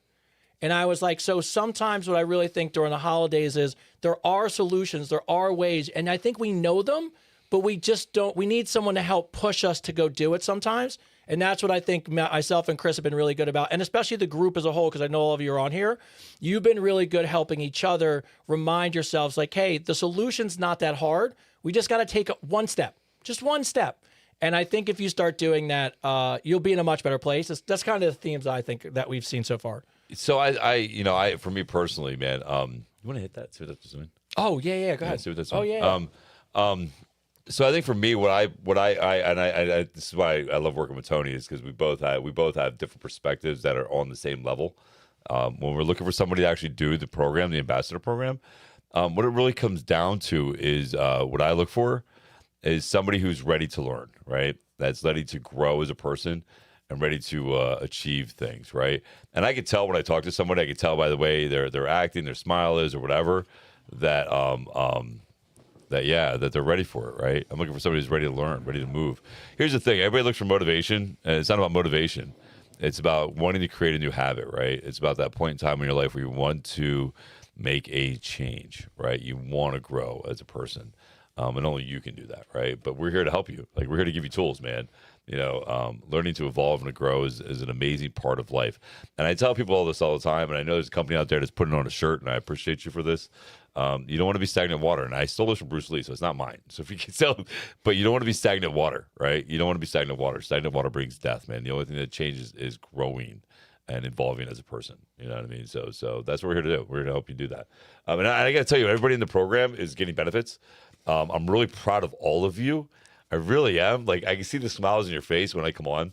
And I was like, so sometimes what I really think during the holidays is there are solutions, there are ways, and I think we know them, but we just don't, we need someone to help push us to go do it sometimes. And that's what I think myself and Chris have been really good about, and especially the group as a whole, because I know all of you are on here. You've been really good helping each other remind yourselves like, hey, the solution's not that hard. We just got to take one step, just one step. And I think if you start doing that, you'll be in a much better place. That's kind of the themes I think that we've seen so far. So I for me personally, man, you want to hit that? See what that's doing? Oh yeah, go ahead. Yeah, see what that's doing. Yeah. So I think for me, this is why I love working with Tony, is because we both have different perspectives that are on the same level. When we're looking for somebody to actually do the program, the ambassador program, what it really comes down to is what I look for is somebody who's ready to learn, right? That's ready to grow as a person and ready to achieve things, right? And I could tell when I talk to somebody, I could tell by the way they're acting, their smile is, or whatever, that they're ready for it, right? I'm looking for somebody who's ready to learn, ready to move. Here's the thing: everybody looks for motivation, and it's not about motivation. It's about wanting to create a new habit, right? It's about that point in time in your life where you want to make a change, right? You want to grow as a person. And only you can do that, right? But we're here to help you. Like, we're here to give you tools, man. Learning to evolve and to grow is an amazing part of life. And I tell people all this all the time, and I know there's a company out there that's putting on a shirt, and I appreciate you for this. You don't want to be stagnant water. And I stole this from Bruce Lee, so it's not mine. So if you can tell, but you don't want to be stagnant water, right? You don't want to be stagnant water. Stagnant water brings death, man. The only thing that changes is growing and evolving as a person. You know what I mean? So that's what we're here to do. We're here to help you do that. And I got to tell you, everybody in the program is getting benefits. I'm really proud of all of you. I really am. Like, I can see the smiles in your face when I come on,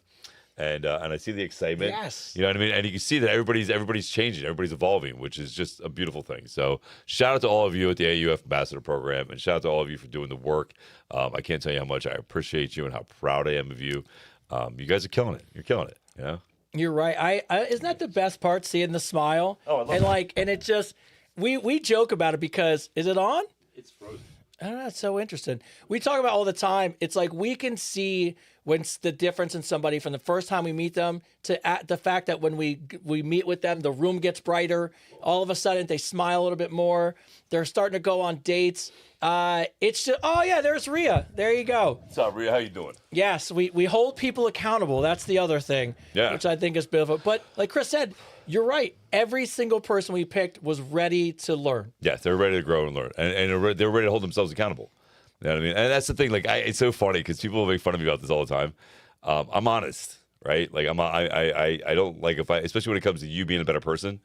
and I see the excitement. Yes. You know what I mean? And you can see that everybody's changing, everybody's evolving, which is just a beautiful thing. So shout out to all of you at the AUF Ambassador Program, and shout out to all of you for doing the work. I can't tell you how much I appreciate you and how proud I am of you. You guys are killing it. You're killing it. Yeah. You're right. I isn't that the best part? Seeing the smile. Oh, I love and that. like, and it just we joke about it because is it on? It's frozen. I don't know. It's so interesting. We talk about all the time. It's like we can see the difference in somebody from the first time we meet them to the fact that when we meet with them, the room gets brighter. All of a sudden, they smile a little bit more. They're starting to go on dates. It's just, oh yeah, there's Rhea. There you go. What's up, Rhea? How you doing? Yes, we hold people accountable. That's the other thing, Yeah. which I think is beautiful. But like Chris said, you're right. Every single person we picked was ready to learn. Yes, they're ready to grow and learn, and they're ready to hold themselves accountable. You know what I mean? And that's the thing. Like, it's so funny because people make fun of me about this all the time. I'm honest, right? Like, I don't like especially when it comes to you being a better person.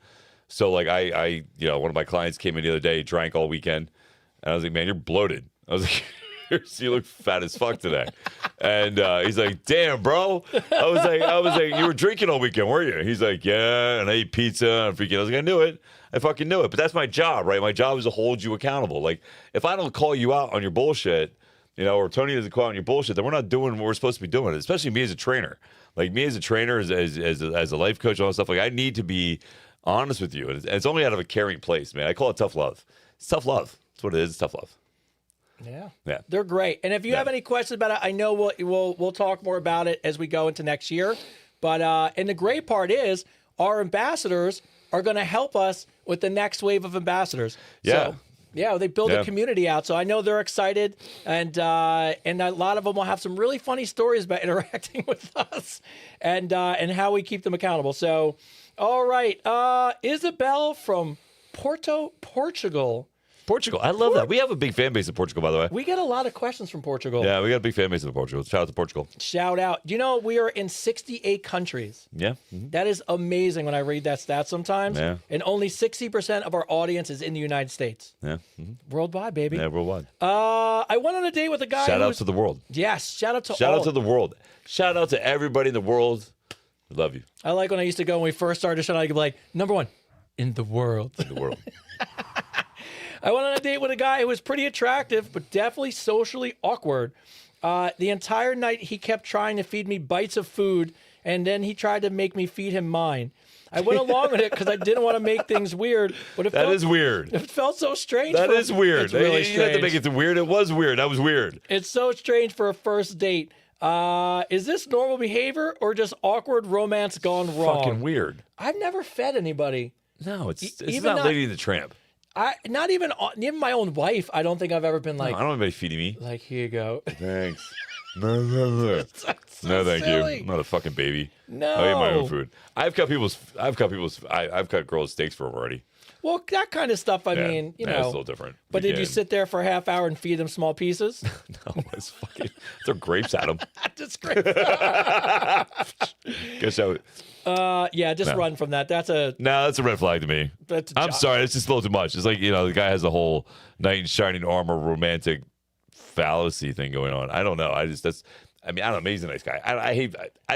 So like one of my clients came in the other day, drank all weekend, and I was like, man, you're bloated. I was like, you look fat as fuck today. And he's like, damn, bro. I was like, you were drinking all weekend, weren't you? He's like, yeah, and I ate pizza and freaking. I was like, I knew it. I fucking knew it. But that's my job, right? My job is to hold you accountable. Like, if I don't call you out on your bullshit, or Tony doesn't call out on your bullshit, then we're not doing what we're supposed to be doing. Especially me as a trainer. Like, me as a trainer, as a life coach, all that stuff. Like, I need to be honest with you. And it's only out of a caring place, man. I call it tough love. It's tough love. That's what it is. It's tough love. Yeah. They're great. And if you have any questions about it, I know we'll talk more about it as we go into next year. But and the great part is our ambassadors are going to help us with the next wave of ambassadors. Yeah. So, yeah, they build a community out. So I know they're excited, and a lot of them will have some really funny stories about interacting with us and how we keep them accountable. So, all right, Isabel from Portugal. Portugal. I love that. We have a big fan base in Portugal, by the way. We get a lot of questions from Portugal. Yeah, we got a big fan base in Portugal. Shout out to Portugal. Shout out. Do you know we are in 68 countries? Yeah. That is amazing when I read that stat sometimes. Yeah. And only 60% of our audience is in the United States. Yeah. Worldwide, baby. Yeah, worldwide. I went on a date with a guy Shout out to the world. Yes, shout out to Shout all. out to the world. Shout out to everybody in the world. We love you. I like when I used to go when we first started the show, I'd be like, number one, in the world. In the world. I went on a date with a guy who was pretty attractive, but definitely socially awkward. The entire night, he kept trying to feed me bites of food, and then he tried to make me feed him mine. I went along with it because I didn't want to make things weird, but That is weird. It felt so strange. That is weird. It's really You had to make strange. it weird. It was weird. That was weird. It's so strange for a first date. Is this normal behavior or just awkward romance gone wrong? Fucking weird. I've never fed anybody. No, it's even not not- Lady and the Tramp. Not even my own wife. I don't think I've ever been No, like, I don't want anybody feeding me. like here you go. Thanks. No, thank silly. you. I'm not a fucking baby. No. I eat my own food. I've cut girls' steaks for them already. Well, that kind of stuff. I Yeah. mean, Yeah, it's a little different. But did you can. sit there for a half hour and feed them small pieces? No, it's fucking. Throw grapes at them. That's great. Guess I would. Yeah, just No. run from that. That's No, that's a red flag to me. That's a I'm job. sorry, it's just a little too much. It's like, the guy has a whole knight in shining armor romantic fallacy thing going on. I don't know. I don't know. Maybe he's a nice guy. I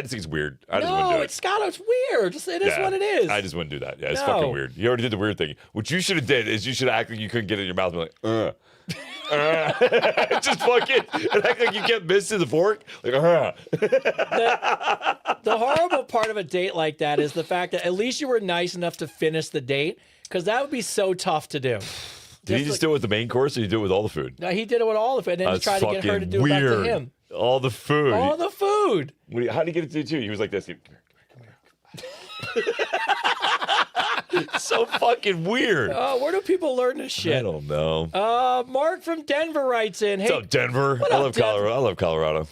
just think it's weird. I just wouldn't do it. It's weird. It is Yeah, what it is. I just wouldn't do that. Yeah, it's No. fucking weird. You already did the weird thing. What you should have did is you should have acted like you couldn't get it in your mouth and be like, just fucking and act like you kept missing the fork. Like, The horrible part of a date like that is the fact that at least you were nice enough to finish the date, because that would be so tough to do. Did he just do it with the main course or did he do it with all the food? No, he did it with all of it, and then he That's tried to get her to fucking do it back to weird. him. All the food. All the food. How did he get it to you too? He was like this. Come here. so fucking weird. Where do people learn this I shit? don't know. Mark from Denver writes in. Hey, What's up, Denver? What I up, love Denver? Colorado. I love Colorado.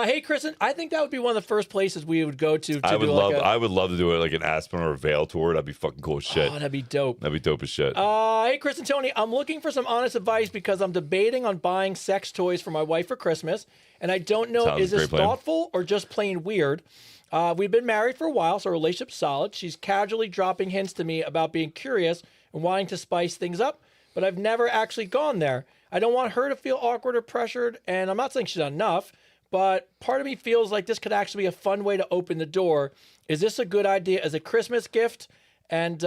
Hey, Kristen, I think that would be one of the first places we would go to I would do love. like I would love to do it like an Aspen or a Vail tour. That'd be fucking cool as shit. Oh, that'd be dope. That'd be dope as shit. Hey, Chris and Tony, I'm looking for some honest advice because I'm debating on buying sex toys for my wife for Christmas, and I don't know, Sounds is this great plan. thoughtful or just plain weird? We've been married for a while, so our relationship's solid. She's casually dropping hints to me about being curious and wanting to spice things up, but I've never actually gone there. I don't want her to feel awkward or pressured, and I'm not saying she's done enough, but part of me feels like this could actually be a fun way to open the door. Is this a good idea as a Christmas gift? And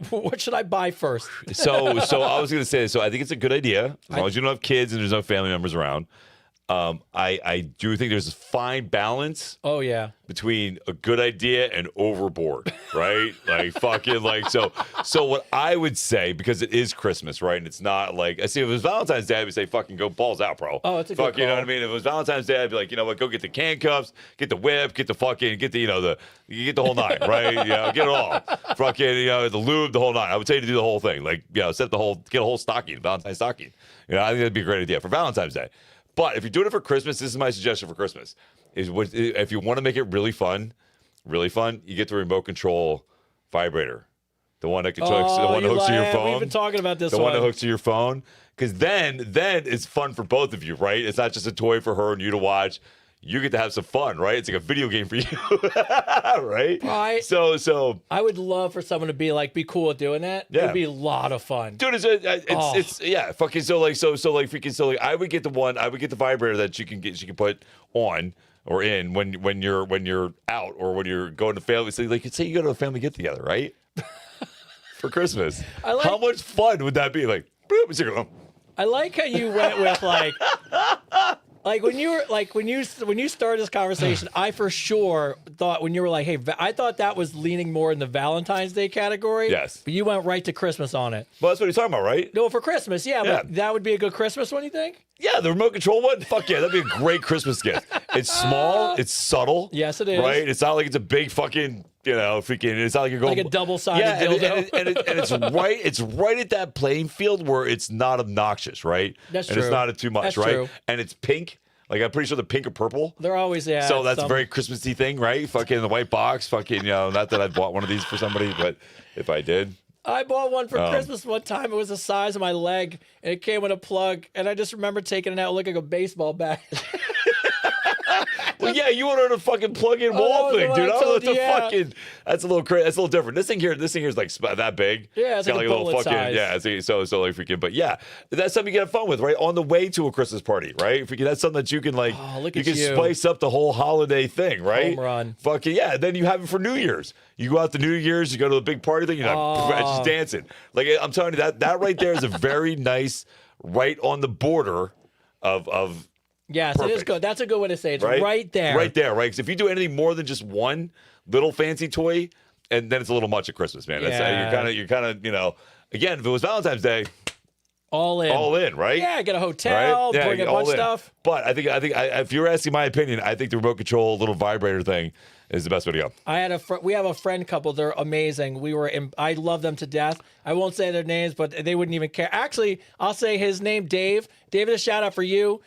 what should I buy first? So I was gonna say. So I think it's a good idea as long as you don't have kids and there's no family members around. I do think there's a fine balance Oh, yeah. between a good idea and overboard, right? Like fucking like so what I would say, because it is Christmas, right? And it's not like I see if it was Valentine's Day, I would say fucking go balls out, bro. Oh, it's a good fuck, you know call. what I mean? If it was Valentine's Day, I'd be like, you know what, go get the handcuffs, get the whip, get the fucking get the you get the whole nine, right? Get it all. Fucking, the lube, the whole nine. I would tell you to do the whole thing. Like, get a whole stocking, Valentine's stocking. I think that'd be a great idea for Valentine's Day. But if you're doing it for Christmas, this is my suggestion for Christmas. If you want to make it really fun, you get the remote control vibrator. The one that controls, the one that hooks to your phone. We've been talking about this the one that hooks to your phone. Because then it's fun for both of you, right? It's not just a toy for her and you to watch. You get to have some fun, right? It's like a video game for you, right? Right. So I would love for someone to be cool at doing that. Yeah. It'd be a lot of fun. dude, it's yeah, fucking so I would get the vibrator that she can put on or in when you're out or when you're going to family. So like, say you go to a family get together, right? For Christmas, how much fun would that be? Like, boop, it's your I like how you went with like when you started this conversation, I for sure thought when you were like, hey, I thought that was leaning more in the Valentine's Day category. Yes. But you went right to Christmas on it. Well, that's what he's talking about, right? No, for Christmas, yeah. Yeah. But that would be a good Christmas one, you think? Yeah, the remote control one. Fuck yeah, that'd be a great Christmas gift. It's small, it's subtle. Yes, it is. Right? It's not like it's a big fucking, it's not like you're going Like a double-sided yeah, dildo. and it's right at that playing field where it's not obnoxious, right? That's and true. it's not too much, That's right? true. And it's pink. Like I'm pretty sure the pink or purple. They're always, yeah. So that's a very Christmassy thing, right? Fucking the white box, fucking, not that I bought one of these for somebody, but if I did. I bought one for Christmas one time. It was the size of my leg, and it came with a plug. And I just remember taking it out looking like a baseball bat. Well, yeah, you ordered a fucking plug-in that wall was the thing, one I dude. I told don't know. you, yeah. Fucking that's a little crazy. That's a little different. This thing here is like that big. Yeah, it's got like a little bullet fucking size. yeah. So like freaking, but yeah, that's something you can have fun with, right? On the way to a Christmas party, right? Freaking, that's something that you can like. Oh, look you at can you. spice up the whole holiday thing, right? Home run. Fucking yeah. Then you have it for New Year's. You go out to New Year's. You go to a big party thing. You're like just dancing. Like I'm telling you that right there is a very nice, right on the border of. Yes, it is Perfect. good. That's a good way to say it. It's right there. Right there, right? Because if you do anything more than just one little fancy toy, and then it's a little much at Christmas, man. That's, Yeah. you're kind of, again, if it was Valentine's Day, All in. right? Yeah, get a hotel, Right? Yeah, bring a all bunch of in. stuff. But I think if you're asking my opinion, I think the remote control little vibrator thing is the best way to go. I had we have a friend couple. They're amazing. I love them to death. I won't say their names, but they wouldn't even care. Actually, I'll say his name, Dave. David, a shout out for you.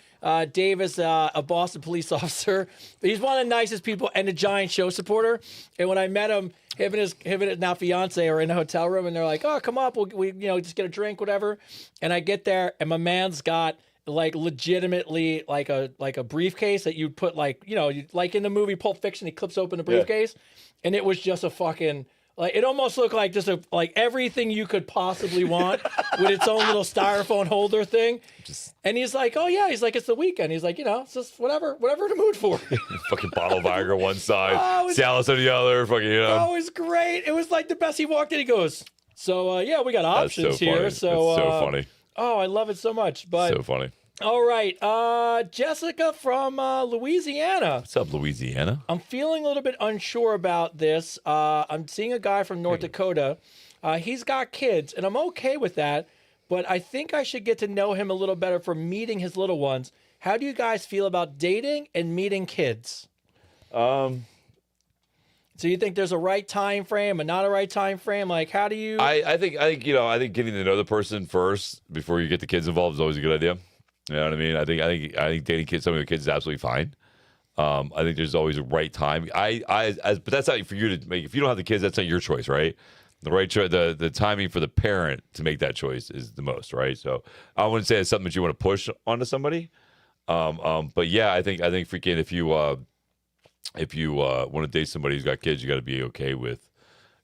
Dave is a Boston police officer. He's one of the nicest people and a giant show supporter. And when I met him, him and his now fiance are in a hotel room, and they're like, "Oh, come up, we just get a drink, whatever." And I get there, and my man's got like legitimately like a briefcase that you'd put like in the movie Pulp Fiction, he clips open the briefcase, and it was just a fucking. Like it almost looked like just like everything you could possibly want with its own little styrofoam holder thing. And he's like, "Oh yeah," he's like, "It's the weekend." He's like, "It's just whatever the mood for." Fucking bottle of Viagra one side, Oh, it's- Cialis on the other. Fucking Oh, it was great. It was like the best. He walked in, he goes, "So yeah, we got That's so options here." funny. So That's so funny. Oh, I love it so much. But So funny. all right, Jessica from Louisiana. What's up, Louisiana? I'm feeling a little bit unsure about this. I'm seeing a guy from North Dakota. He's got kids, and I'm okay with that, but I think I should get to know him a little better from meeting his little ones. How do you guys feel about dating and meeting kids? So you think there's a right time frame and not a right time frame? Like, how do you? I think getting to know the person first before you get the kids involved is always a good idea. You know what I mean? I think dating some of the kids is absolutely fine. I think there's always a right time. But that's not for you to make. If you don't have the kids, that's not your choice, right? The right choice, the timing for the parent to make that choice is the most, right? So I wouldn't say it's something that you want to push onto somebody. But yeah, I think freaking if you want to date somebody who's got kids, you got to be okay with,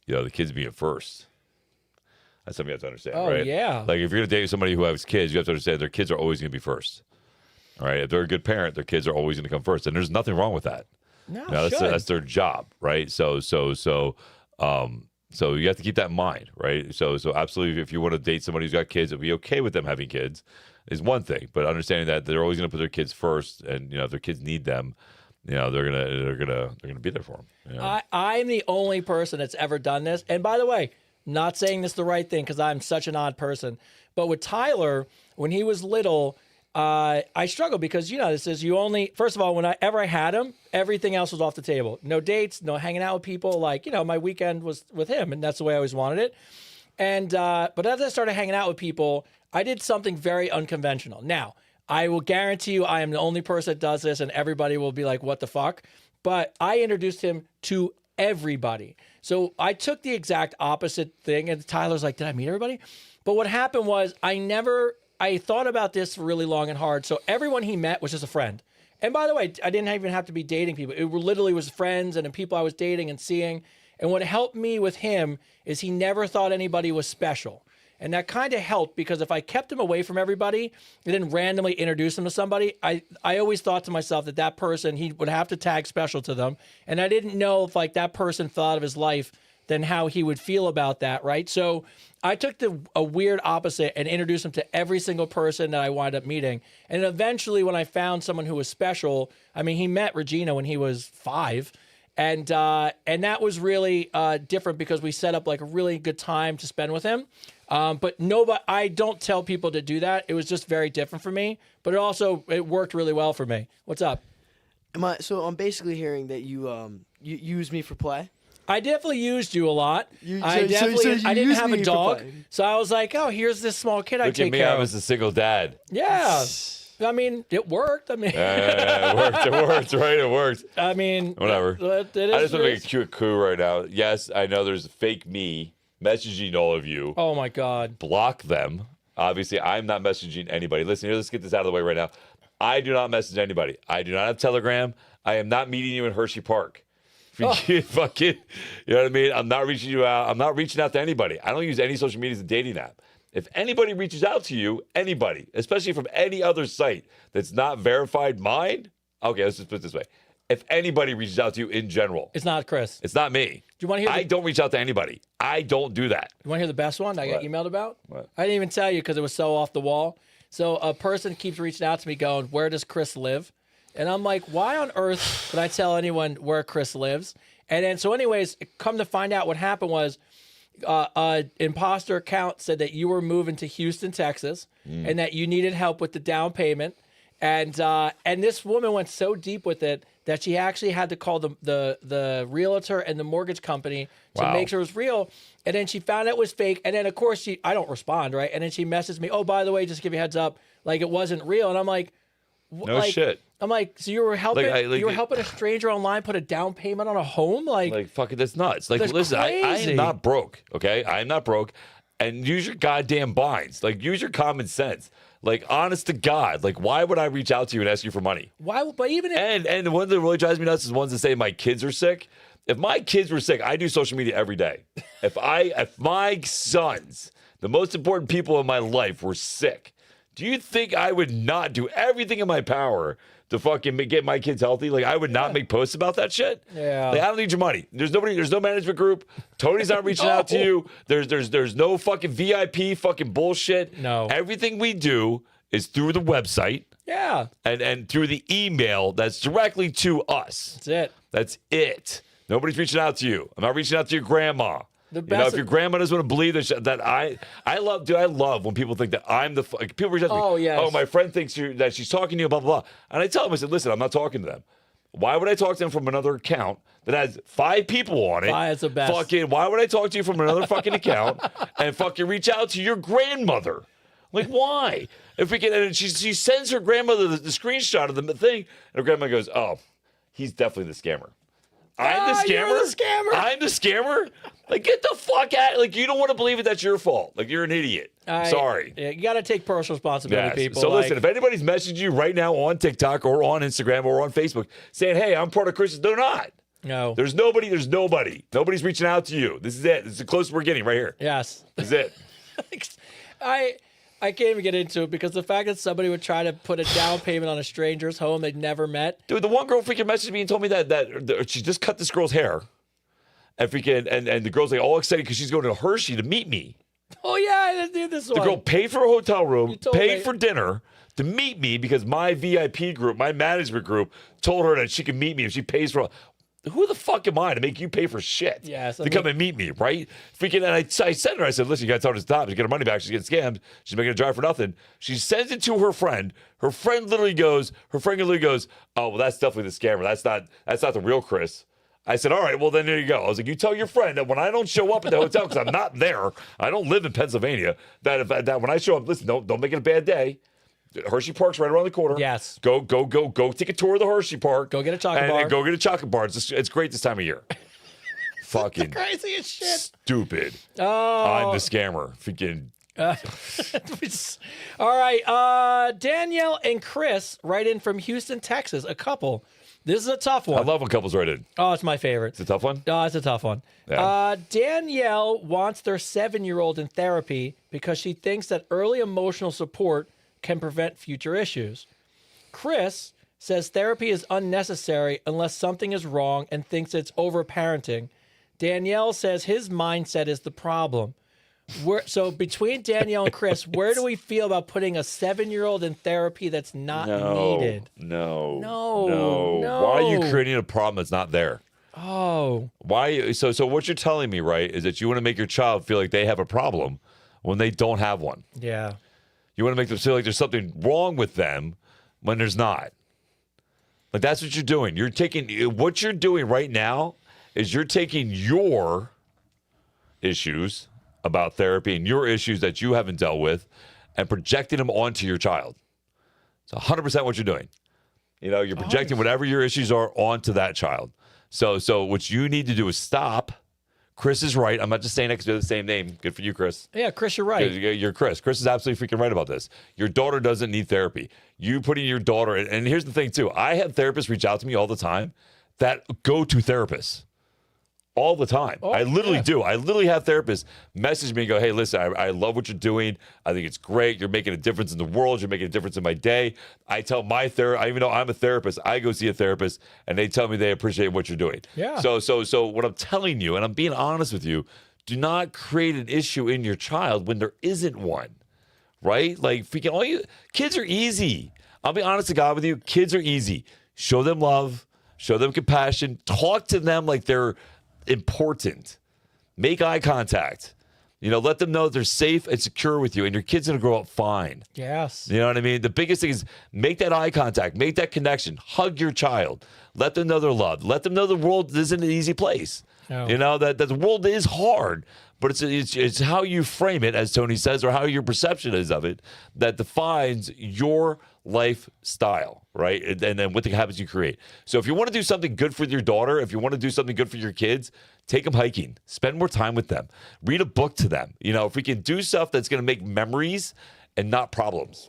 the kids being first. That's something you have to understand, right? Yeah. Like if you're going to date somebody who has kids, you have to understand their kids are always going to be first. All right. If they're a good parent, their kids are always going to come first, and there's nothing wrong with that. No, that's their job, right? So you have to keep that in mind, right? So absolutely, if you want to date somebody who's got kids, it'll be okay with them having kids is one thing, but understanding that they're always going to put their kids first, and if their kids need them, they're gonna be there for them. I'm the only person that's ever done this, and by the way, not saying this the right thing because I'm such an odd person, but with Tyler, when he was little. I struggled because this is first of all, whenever I had him, everything else was off the table. No dates, no hanging out with people. Like, my weekend was with him, and that's the way I always wanted it. And but as I started hanging out with people, I did something very unconventional. Now, I will guarantee you I am the only person that does this, and everybody will be like, what the fuck? But I introduced him to everybody. So I took the exact opposite thing, and Tyler's like, did I meet everybody? But what happened was I thought about this really long and hard. So everyone he met was just a friend. And by the way, I didn't even have to be dating people. It literally was friends and the people I was dating and seeing. And what helped me with him is he never thought anybody was special. And that kind of helped because if I kept him away from everybody and then randomly introduced him to somebody, I always thought to myself that person, he would have to tag special to them. And I didn't know if that person thought of his life, then how he would feel about that, right? So I took a weird opposite and introduced him to every single person that I wound up meeting. And eventually when I found someone who was special, he met Regina when he was 5. And that was really different because we set up a really good time to spend with him. But I don't tell people to do that. It was just very different for me, but it worked really well for me. What's up? So I'm basically hearing that you use me for play. I definitely used you a lot. I you didn't used have me a for dog, play. so I was like, oh, here's this small kid I Look take at me, care I of. was a single dad. Yeah. It worked. It worked, right? It worked. Whatever. It is I just want to what it make a is. cute coup right now. Yes, I know there's a fake me messaging all of you. Oh my God. Block them. Obviously, I'm not messaging anybody. Listen here, let's get this out of the way right now. I do not message anybody. I do not have Telegram. I am not meeting you in Hershey Park. Fucking, you know what I mean? I'm not reaching you out. I'm not reaching out to anybody. I don't use any social media as a dating app. If anybody reaches out to you, anybody, especially from any other site that's not verified mine, okay, let's just put it this way. If anybody reaches out to you in general, It's not Chris. it's not me. Do you want to hear? I don't reach out to anybody. I don't do that. You want to hear the best one I got What? emailed about? What? I didn't even tell you because it was so off the wall. So a person keeps reaching out to me going, where does Chris live? And I'm like, why on earth would I tell anyone where Chris lives? And then, so anyways, come to find out what happened was imposter account said that you were moving to Houston, Texas, and that you needed help with the down payment. And this woman went so deep with it that she actually had to call the realtor and the mortgage company to Wow. make sure it was real. And then she found out it was fake. And then of course I don't respond, right? And then she messaged me, oh, by the way, just to give you a heads up, it wasn't real. And I'm like, No shit. I'm like, so you were helping Like, you were helping a stranger online put a down payment on a home? Like Fuck it, that's nuts. That's Listen, I crazy. am not broke, okay? I am not broke. And use your goddamn binds. Use your common sense. Honest to God, why would I reach out to you and ask you for money? why? But even if And the one that really drives me nuts is ones that say my kids are sick. If my kids were sick, I do social media every day. If my sons, the most important people in my life, were sick, do you think I would not do everything in my power to fucking get my kids healthy? I would not make posts about that shit. Yeah. I don't need your money. There's no management group. Tony's not reaching out to you. There's no fucking VIP fucking bullshit. No. Everything we do is through the website yeah, and through the email that's directly to us. that's it. That's it. Nobody's reaching out to you. I'm not reaching out to your grandma. The You know, best- if your grandma doesn't want to believe that I love when people think that I'm the people reach out to me. Oh, yes. Oh, my friend thinks that she's talking to you, blah blah blah. And I tell them, I said, listen, I'm not talking to them. Why would I talk to them from another account that has 5 people on it? Why is the best? Fucking, why would I talk to you from another fucking account and fucking reach out to your grandmother? Like, why? If we can, and she sends her grandmother the screenshot of the thing, and her grandma goes, "Oh, he's definitely the scammer." I'm the scammer. You're the scammer. I'm the scammer. Like, get the fuck out. Like, you don't want to believe it. That's your fault. Like, you're an idiot. Sorry. Yeah, you got to take personal responsibility, people. So like, listen, if anybody's messaging you right now on TikTok or on Instagram or on Facebook saying, "Hey, I'm part of Christians," they're not. no. There's nobody. Nobody's reaching out to you. This is it. This is the closest we're getting right here. Yes. This is it. I can't even get into it because the fact that somebody would try to put a down payment on a stranger's home they'd never met. Dude, the one girl freaking messaged me and told me that she just cut this girl's hair. And freaking, and the girl's like all excited because she's going to Hershey to meet me. Oh, yeah, I did this The one. girl paid for a hotel room, told paid me. for dinner to meet me because my VIP group, my management group, told her that she can meet me if she pays for. Who the fuck am I to make you pay for shit? Yes, to come and meet me, right? Freaking, and I said to her, I said, "Listen, you got to tell her to stop. She's getting her money back. She's getting scammed. She's making a drive for nothing." She sends it to her friend. Her friend literally goes, "Oh, well, that's definitely the scammer. That's not the real Chris." I said, "All right, well, then there you go." I was like, "You tell your friend that when I don't show up at the hotel because I'm not there, I don't live in Pennsylvania, that when I show up, listen, don't make it a bad day. Hershey Park's right around the corner. Yes. Go take a tour of the Hershey Park. Go get a chocolate bar. And go get a chocolate bar. It's great this time of year." Fucking Crazy as shit. stupid. Oh. I'm the scammer. Freaking. All right. Danielle and Chris write in from Houston, Texas, a couple. This is a tough I one. love when couples write in. Oh, it's my favorite. It's a tough one. Oh, it's a tough one. Yeah. Danielle wants their 7-year-old in therapy because she thinks that early emotional support can prevent future issues. Chris says therapy is unnecessary unless something is wrong and thinks it's overparenting. Danielle says his mindset is the problem. So between Danielle and Chris, where do we feel about putting a 7-year-old in therapy that's not needed? No. No. Why are you creating a problem that's not there? Oh. Why? So what you're telling me, right, is that you want to make your child feel like they have a problem when they don't have one. Yeah. You want to make them feel like there's something wrong with them when there's not. Like, that's what you're doing. What you're doing right now is you're taking your issues about therapy and your issues that you haven't dealt with and projecting them onto your child. It's 100% what you're doing. You're projecting whatever your issues are onto that child. So what you need to do is stop. Chris is right. I'm not just saying it because they're the same name. Good for you, Chris. Yeah, Chris, you're right. You're Chris. Chris is absolutely freaking right about this. Your daughter doesn't need therapy. You putting your daughter, and here's the thing too. I have therapists reach out to me all the time that go to therapists all the time. I literally do. I literally have therapists message me and go, "Hey, listen, I love what you're doing. I think it's great. You're making a difference in the world. You're making a difference in my day." I tell my therapist, even though I'm a therapist, I go see a therapist and they tell me they appreciate what you're doing. Yeah. So what I'm telling you, and I'm being honest with you, do not create an issue in your child when there isn't one. Right? Like, freaking kids are easy. I'll be honest to God with you. Kids are easy. Show them love, show them compassion, talk to them like they're important. Make eye contact. Let them know that they're safe and secure with you, and your kid's going to grow up fine. Yes. You know what I mean? The biggest thing is make that eye contact, make that connection, hug your child, let them know they're loved, let them know the world isn't an easy place. No. That the world is hard, but it's how you frame it, as Tony says, or how your perception is of it that defines your lifestyle, right? And then what the habits you create. So if you want to do something good for your daughter, if you want to do something good for your kids, take them hiking, spend more time with them, read a book to them. If we can do stuff that's going to make memories and not problems.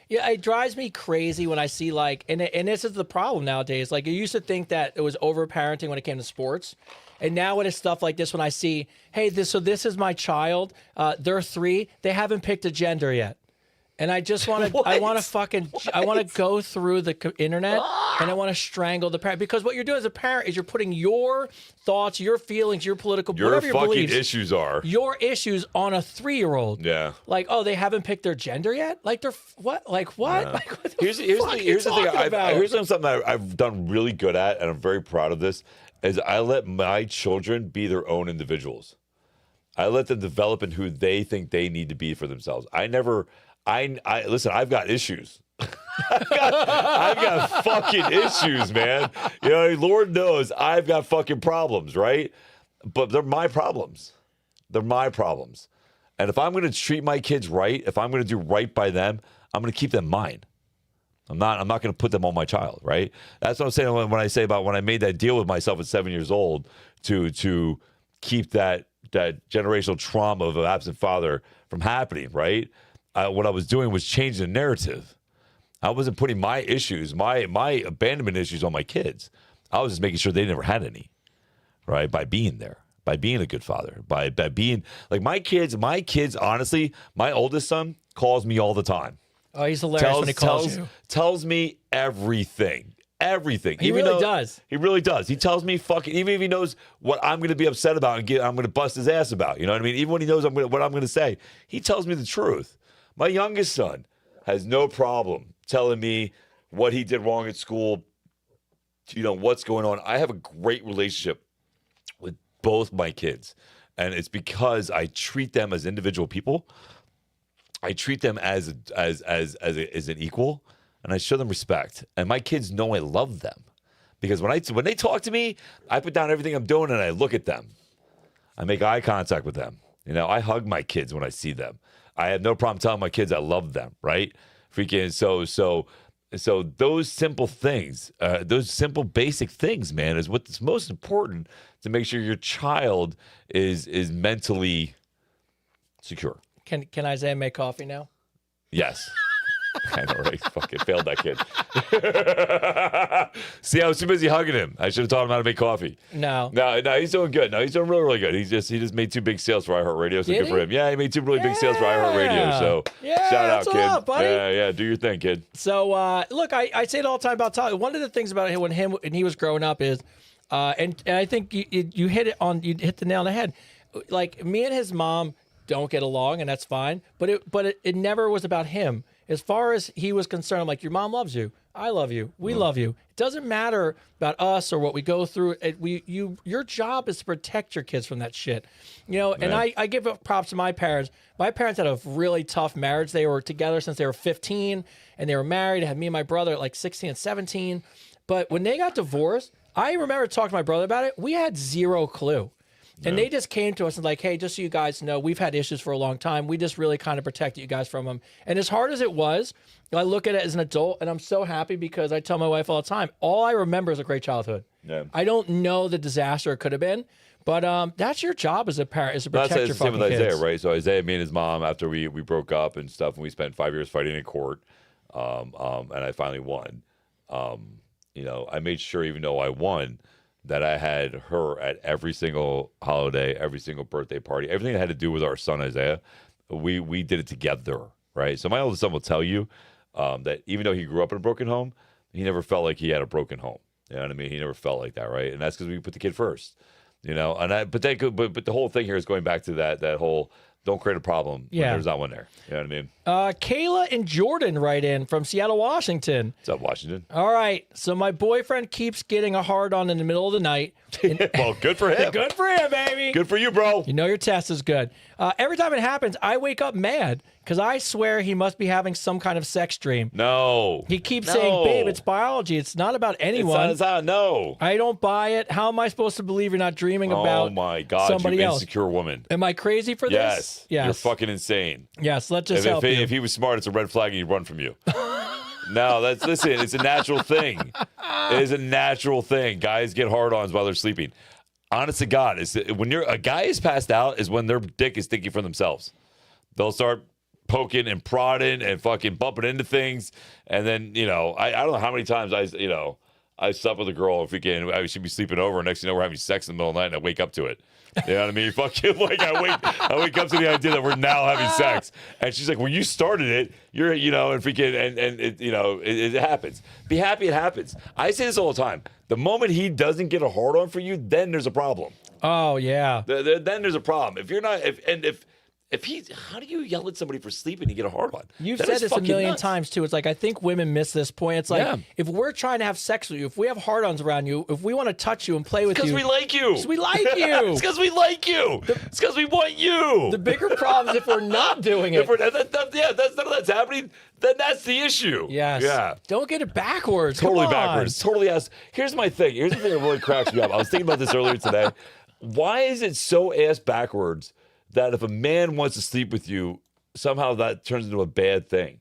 Yeah, it drives me crazy when I see and this is the problem nowadays. Like, you used to think that it was overparenting when it came to sports. And now it is stuff like this when I see, hey, this is my child. They're 3. They haven't picked a gender yet. And I just want to, I want to go through the internet and I want to strangle the parent. Because what you're doing as a parent is you're putting your thoughts, your feelings, your political, whatever your fucking beliefs, issues are. your issues on a 3-year-old. Yeah. Like, oh, they haven't picked their gender yet? Like, they're, what? Like, what? Yeah. Like, what the Here's the thing. Here's something I've done really good at, and I'm very proud of this, is I let my children be their own individuals. I let them develop in who they think they need to be for themselves. Listen, I've got issues. I've got fucking issues, man. You know, Lord knows I've got fucking problems, right? But they're my problems. They're my problems. And if I'm going to treat my kids right, if I'm going to do right by them, I'm going to keep them mine. I'm not going to put them on my child, right? That's what I'm saying when I say about when I made that deal with myself at 7 years old to keep that generational trauma of an absent father from happening, right? What I was doing was changing the narrative. I wasn't putting my issues, my abandonment issues on my kids. I was just making sure they never had any, right? By being there, by being a good father, by being like my kids, honestly, my oldest son calls me all the time. Oh, he's hilarious when he calls you. Tells me everything. Everything. He really does. He really does. He tells me fucking, even if he knows what I'm going to be upset about and I'm going to bust his ass about. You know what I mean? Even when he knows what I'm going to say, he tells me the truth. My youngest son has no problem telling me what he did wrong at school, you know, what's going on. I have a great relationship with both my kids. And it's because I treat them as individual people. I treat them as an equal, and I show them respect. And my kids know I love them because when they talk to me, I put down everything I'm doing and I look at them. I make eye contact with them. You know, I hug my kids when I see them. I have no problem telling my kids I love them. Right? Freaking so those simple things, those simple basic things, man, is what's most important to make sure your child is mentally secure. Can Isaiah make coffee now? Yes. I know, right? Fucking failed that kid. See, I was too busy hugging him. I should have taught him how to make coffee. No, he's doing good. No, he's doing really, really good. He just made 2 big sales for iHeartRadio, so Did good for he? him. Yeah, he made 2 really big sales for iHeartRadio. So Yeah, shout out, that's kid. up, buddy. Yeah, do your thing, kid. So look, I say it all the time about Tyler. One of the things about him when he was growing up is, and I think you hit the nail on the head. Like me and his mom don't get along, and that's fine. But it never was about him. As far as he was concerned, I'm like, your mom loves you. I love you. We love you. It doesn't matter about us or what we go through. Your job is to protect your kids from that shit. You know, and I give props to my parents. My parents had a really tough marriage. They were together since they were 15, and they were married. They had me and my brother at like 16 and 17. But when they got divorced, I remember talking to my brother about it. We had zero clue. And they just came to us and like, hey, just so you guys know, we've had issues for a long time. We just really kind of protected you guys from them. And as hard as it was, I look at it as an adult, and I'm so happy because I tell my wife all the time, all I remember is a great childhood. Yeah. I don't know the disaster it could have been, but that's your job as a parent, is to protect your fucking kids. Same with Isaiah, right? So Isaiah, me and his mom, after we broke up and stuff, and we spent 5 years fighting in court, and I finally won. You know, I made sure, even though I won, that I had her at every single holiday, every single birthday party, everything that had to do with our son Isaiah. We did it together, right? So my oldest son will tell you that even though he grew up in a broken home, he never felt like he had a broken home. You know what I mean? He never felt like that, right? And that's because we put the kid first, you know. And but the whole thing here is going back to that whole don't create a problem when there's not one there. You know what I mean? Kayla and Jordan write in from Seattle, Washington. What's up, Washington? All right. So my boyfriend keeps getting a hard-on in the middle of the night. Well, good for him. Good for him, baby. Good for you, bro. You know your test is good. Every time it happens, I wake up mad because I swear he must be having some kind of sex dream. No. He keeps saying, babe, it's biology. It's not about anyone. It's not, no. I don't buy it. How am I supposed to believe you're not dreaming about oh my God, somebody you else? Insecure woman. Am I crazy for this? Yes. You're fucking insane. Yes, let's just help you. If he was smart, it's a red flag and he'd run from you. No, listen, it's a natural thing. It is a natural thing. Guys get hard-ons while they're sleeping. Honest to God, when a guy is passed out is when their dick is thinking for themselves. They'll start poking and prodding and fucking bumping into things. And then, you know, I don't know how many times I slept with a girl and she'd be sleeping over, and next thing you know, we're having sex in the middle of the night, and I wake up to it. You know what I mean? Fucking like I wake up to the idea that we're now having sex, and she's like, "Well, you started it. You're, you know, and freaking, and it, you know, it happens. Be happy it happens." I say this all the time. The moment he doesn't get a hard on for you, then there's a problem. Oh yeah. Then there's a problem. If you're not, how do you yell at somebody for sleeping and get a hard on? You've said this a million times too. It's like, I think women miss this point. It's like, if we're trying to have sex with you, if we have hard-ons around you, if we want to touch you and play with you. Because we like you. Because we like you. It's because we like you. It's because we want you. The bigger problem is if we're not doing it. None of that's happening, then that's the issue. Yes. Yeah. Don't get it backwards. Totally Come on. backwards. Totally ass. Here's my thing. Here's the thing that really cracks me up. I was thinking about this earlier today. Why is it so ass backwards that if a man wants to sleep with you, somehow that turns into a bad thing?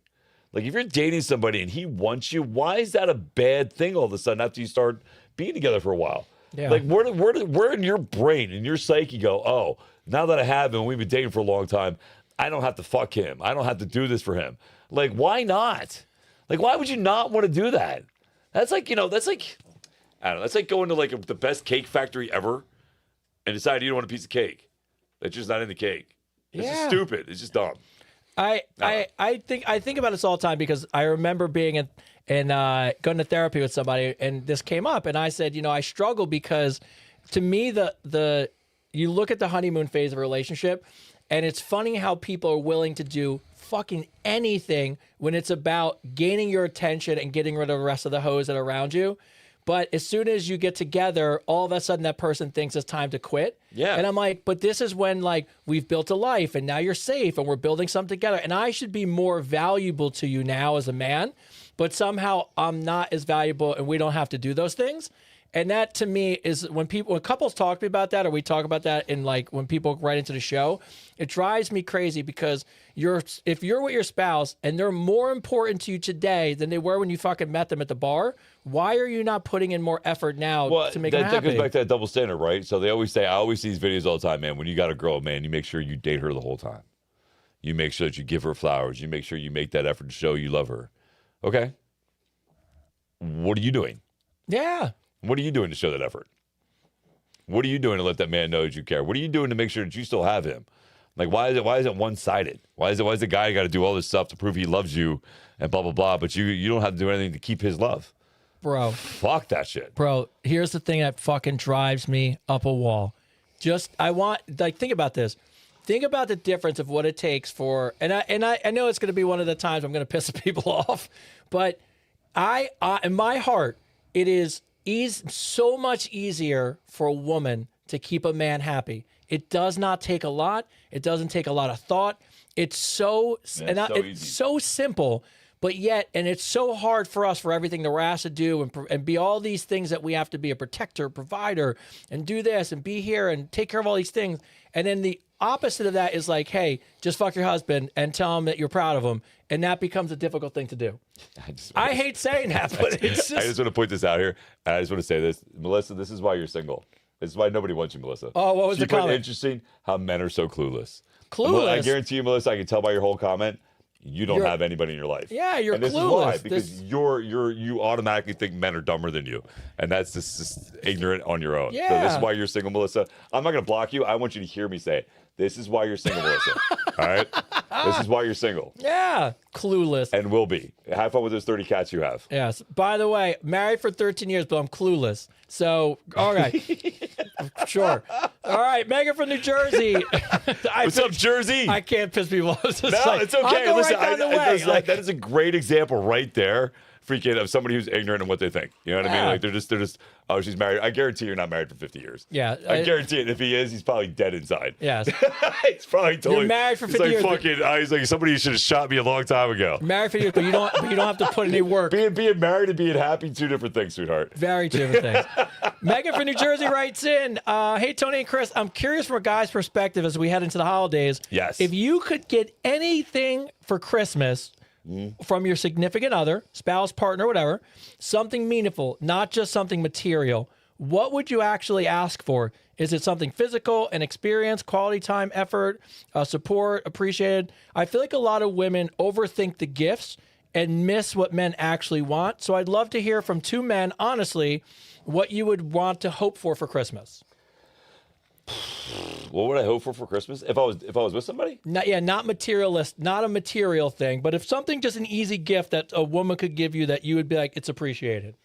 Like if you're dating somebody and he wants you, why is that a bad thing all of a sudden after you start being together for a while? Yeah. Like where in your brain, in your psyche go, oh, now that I have him, we've been dating for a long time, I don't have to fuck him. I don't have to do this for him. Like, why not? Like, why would you not want to do that? That's like, that's like, I don't know. That's like going to like the best cake factory ever and decide you don't want a piece of cake. That's just not in the cake. It's just stupid. It's just dumb. I think about this all the time because I remember being in going to therapy with somebody and this came up and I said, I struggle because to me the you look at the honeymoon phase of a relationship and it's funny how people are willing to do fucking anything when it's about gaining your attention and getting rid of the rest of the hoes that are around you. But as soon as you get together, all of a sudden that person thinks it's time to quit. Yeah. And I'm like, but this is when like we've built a life and now you're safe and we're building something together. And I should be more valuable to you now as a man, but somehow I'm not as valuable and we don't have to do those things. And that to me is when couples talk to me about that, or we talk about that in like when people write into the show, it drives me crazy because if you're with your spouse and they're more important to you today than they were when you fucking met them at the bar, why are you not putting in more effort now to make them happy? That goes back to that double standard, right? So they always say, I always see these videos all the time, man, when you got a girl, man, you make sure you date her the whole time. You make sure that you give her flowers. You make sure you make that effort to show you love her. Okay. What are you doing? Yeah. What are you doing to show that effort? What are you doing to let that man know that you care? What are you doing to make sure that you still have him? Like, why is it one-sided? Why is the guy got to do all this stuff to prove he loves you and blah, blah, blah, but you don't have to do anything to keep his love? Bro. Fuck that shit. Bro, here's the thing that fucking drives me up a wall. Think about this. Think about the difference of what it takes for, and I know it's going to be one of the times I'm going to piss people off, but in my heart, it is so much easier for a woman to keep a man happy. It does not take a lot. It doesn't take a lot of thought. It's so simple, but yet, and it's so hard for us for everything that we're asked to do and be all these things that we have to be a protector, provider, and do this and be here and take care of all these things. And then the opposite of that is like, hey, just fuck your husband and tell him that you're proud of him. And that becomes a difficult thing to do. I hate saying that, but it's just... I just want to point this out here. And I just want to say this. Melissa, this is why you're single. This is why nobody wants you, Melissa. Oh, what was the comment? Interesting how men are so clueless. Clueless? I guarantee you, Melissa, I can tell by your whole comment, you don't have anybody in your life. Yeah, you're and this clueless. Is why, because you automatically think men are dumber than you. And that's just ignorant on your own. Yeah. So this is why you're single, Melissa. I'm not going to block you. I want you to hear me say it. This is why you're single, Melissa. All right? This is why you're single. Yeah, clueless. And will be. Have fun with those 30 cats you have. Yes. By the way, married for 13 years, but I'm clueless. So, all right. Sure. All right, Megan from New Jersey. What's up, Jersey? I can't piss people off. It's okay. I'll go Listen, right down the way. that is a great example right there. Freaking of somebody who's ignorant of what they think. You know what I mean? Like they're just, oh, she's married. I guarantee you're not married for 50 years. Yeah. I guarantee it. If he is, he's probably dead inside. Yes. He's probably totally. You're married for 50 years. years. He's like, somebody should have shot me a long time ago. Married for years, but you don't have to put any work. Being married and being happy, two different things, sweetheart. Very different things. Megan from New Jersey writes in, hey, Tony and Chris, I'm curious from a guy's perspective as we head into the holidays. Yes. If you could get anything for Christmas from your significant other, spouse, partner, whatever, something meaningful, not just something material, what would you actually ask for? Is it something physical, an experience, quality time, effort, support, appreciated? I feel like a lot of women overthink the gifts and miss what men actually want. So I'd love to hear from two men, honestly, what you would want to hope for Christmas. What would I hope for Christmas if I was with somebody? Not materialist, not a material thing, but if something, just an easy gift that a woman could give you that you would be like, it's appreciated.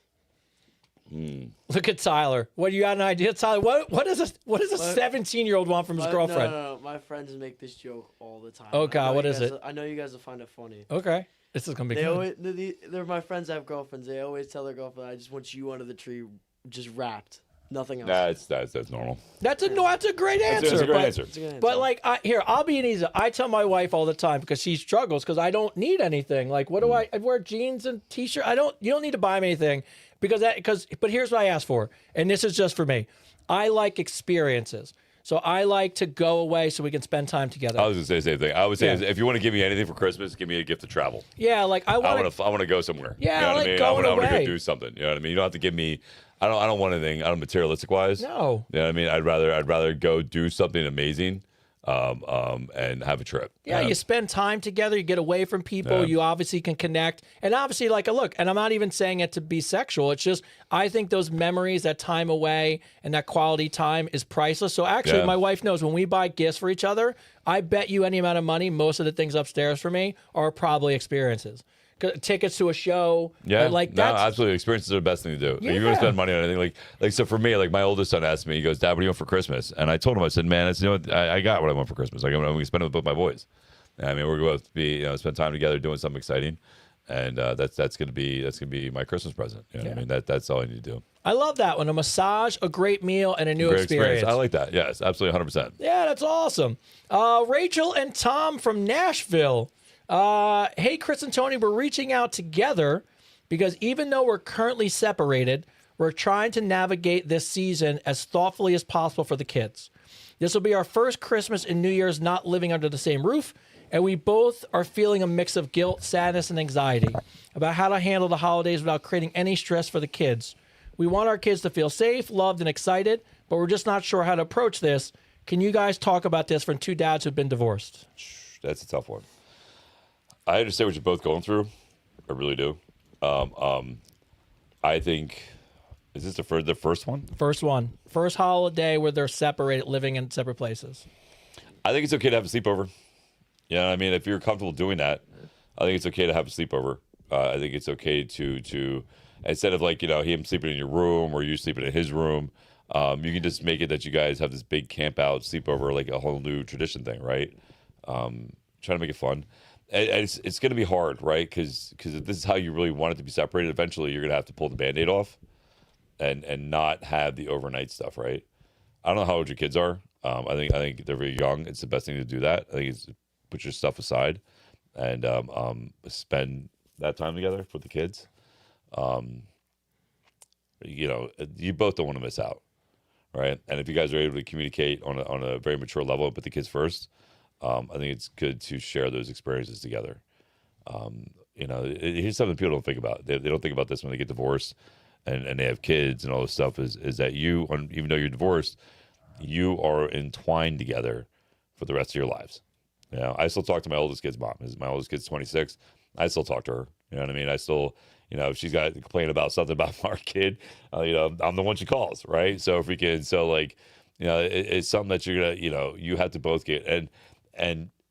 Look at Tyler. What, you got an idea, Tyler? What does a 17-year-old want from his girlfriend? No. My friends make this joke all the time. Oh God, what is it? I know you guys will find it funny. Okay, this is gonna be good. They're my friends that have girlfriends. They always tell their girlfriend, "I just want you under the tree, just wrapped." Nothing else. That's normal. That's a great answer. That's a great but, answer. It's a good answer. But like, here, I'll be an easy. I tell my wife all the time because she struggles because I don't need anything. Like, what do I wear jeans and t-shirt? You don't need to buy me anything but here's what I ask for, and this is just for me. I like experiences. So I like to go away so we can spend time together. I was gonna say the same thing. I would say Yeah. if you want to give me anything for Christmas, give me a gift to travel. Yeah, like I want to go somewhere. Yeah, you know I what like I mean. going I want to away. go do something. You know what I mean. You don't have to give me. I don't want anything. I don't materialistic wise. No. You know what I mean. I'd rather go do something amazing, and have a trip. Yeah, you spend time together, you get away from people, you obviously can connect. And obviously, like, look, and I'm not even saying it to be sexual. It's just, I think those memories, that time away and that quality time is priceless. So actually, Yeah. my wife knows when we buy gifts for each other, I bet you any amount of money, most of the things upstairs for me are probably experiences. Tickets to a show. Yeah, Like no, that's absolutely. Experiences are the best thing to do. If you're Yeah. gonna spend money on anything, like so for me, like my oldest son asked me, he goes, "Dad, what do you want for Christmas?" And I told him, I said, "Man, it's I got what I want for Christmas. Like I'm gonna spend it with both my boys. I mean, we're going to be spend time together doing something exciting, and that's gonna be my Christmas present. You know what I mean? That's all I need to do. I love that one. A massage, a great meal, and a new Great experience. I like that. Yes, absolutely, 100%. Yeah, that's awesome. Rachel and Tom from Nashville. Hey, Chris and Tony, we're reaching out together because even though we're currently separated, we're trying to navigate this season as thoughtfully as possible for the kids. This will be our first Christmas and New Year's not living under the same roof, and we both are feeling a mix of guilt, sadness, and anxiety about how to handle the holidays without creating any stress for the kids. We want our kids to feel safe, loved, and excited, but we're just not sure how to approach this. Can you guys talk about this from two dads who've been divorced? That's a tough one. I understand what you're both going through. I really do. I think, is this the first one? First one. First holiday where they're separated, living in separate places. I think it's okay to have a sleepover. You know what I mean? If you're comfortable doing that, I think it's okay to have a sleepover. I think it's okay to instead of like, him sleeping in your room or you sleeping in his room, you can just make it that you guys have this big camp out sleepover, like a whole new tradition thing, right? Try to make it fun. And it's going to be hard, right? Because if this is how you really want it to be separated, eventually you're going to have to pull the Band-Aid off and not have the overnight stuff, right? I don't know how old your kids are. I think they're very young. It's the best thing to do that. I think it's put your stuff aside and spend that time together with the kids. You both don't want to miss out, right? And if you guys are able to communicate on a very mature level and put the kids first, I think it's good to share those experiences together. Here's something people don't think about. They don't think about this when they get divorced and they have kids and all this stuff is that even though you're divorced, you are entwined together for the rest of your lives. I still talk to my oldest kid's mom. My oldest kid's 26. I still talk to her. You know what I mean? I still, if she's got to complain about something about our kid, I'm the one she calls, right? So it's something that you're gonna, you have to both get and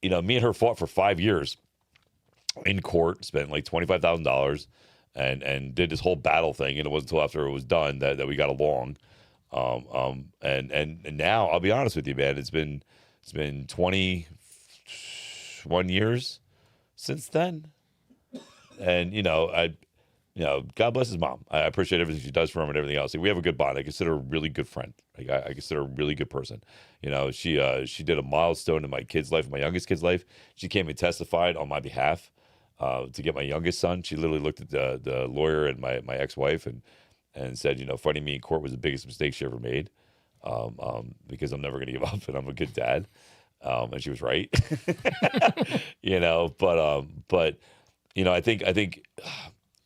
me and her fought for 5 years in court, spent like $25,000 and did this whole battle thing. And it wasn't until after it was done that we got along. And now I'll be honest with you, man, it's been 21 years since then. And, God bless his mom. I appreciate everything she does for him and everything else. We have a good bond. I consider her a really good friend. Like I consider her a really good person. She did a milestone in my kid's life, my youngest kid's life. She came and testified on my behalf to get my youngest son. She literally looked at the lawyer and my ex-wife and said, fighting me in court was the biggest mistake she ever made because I'm never going to give up and I'm a good dad. And she was right. But I think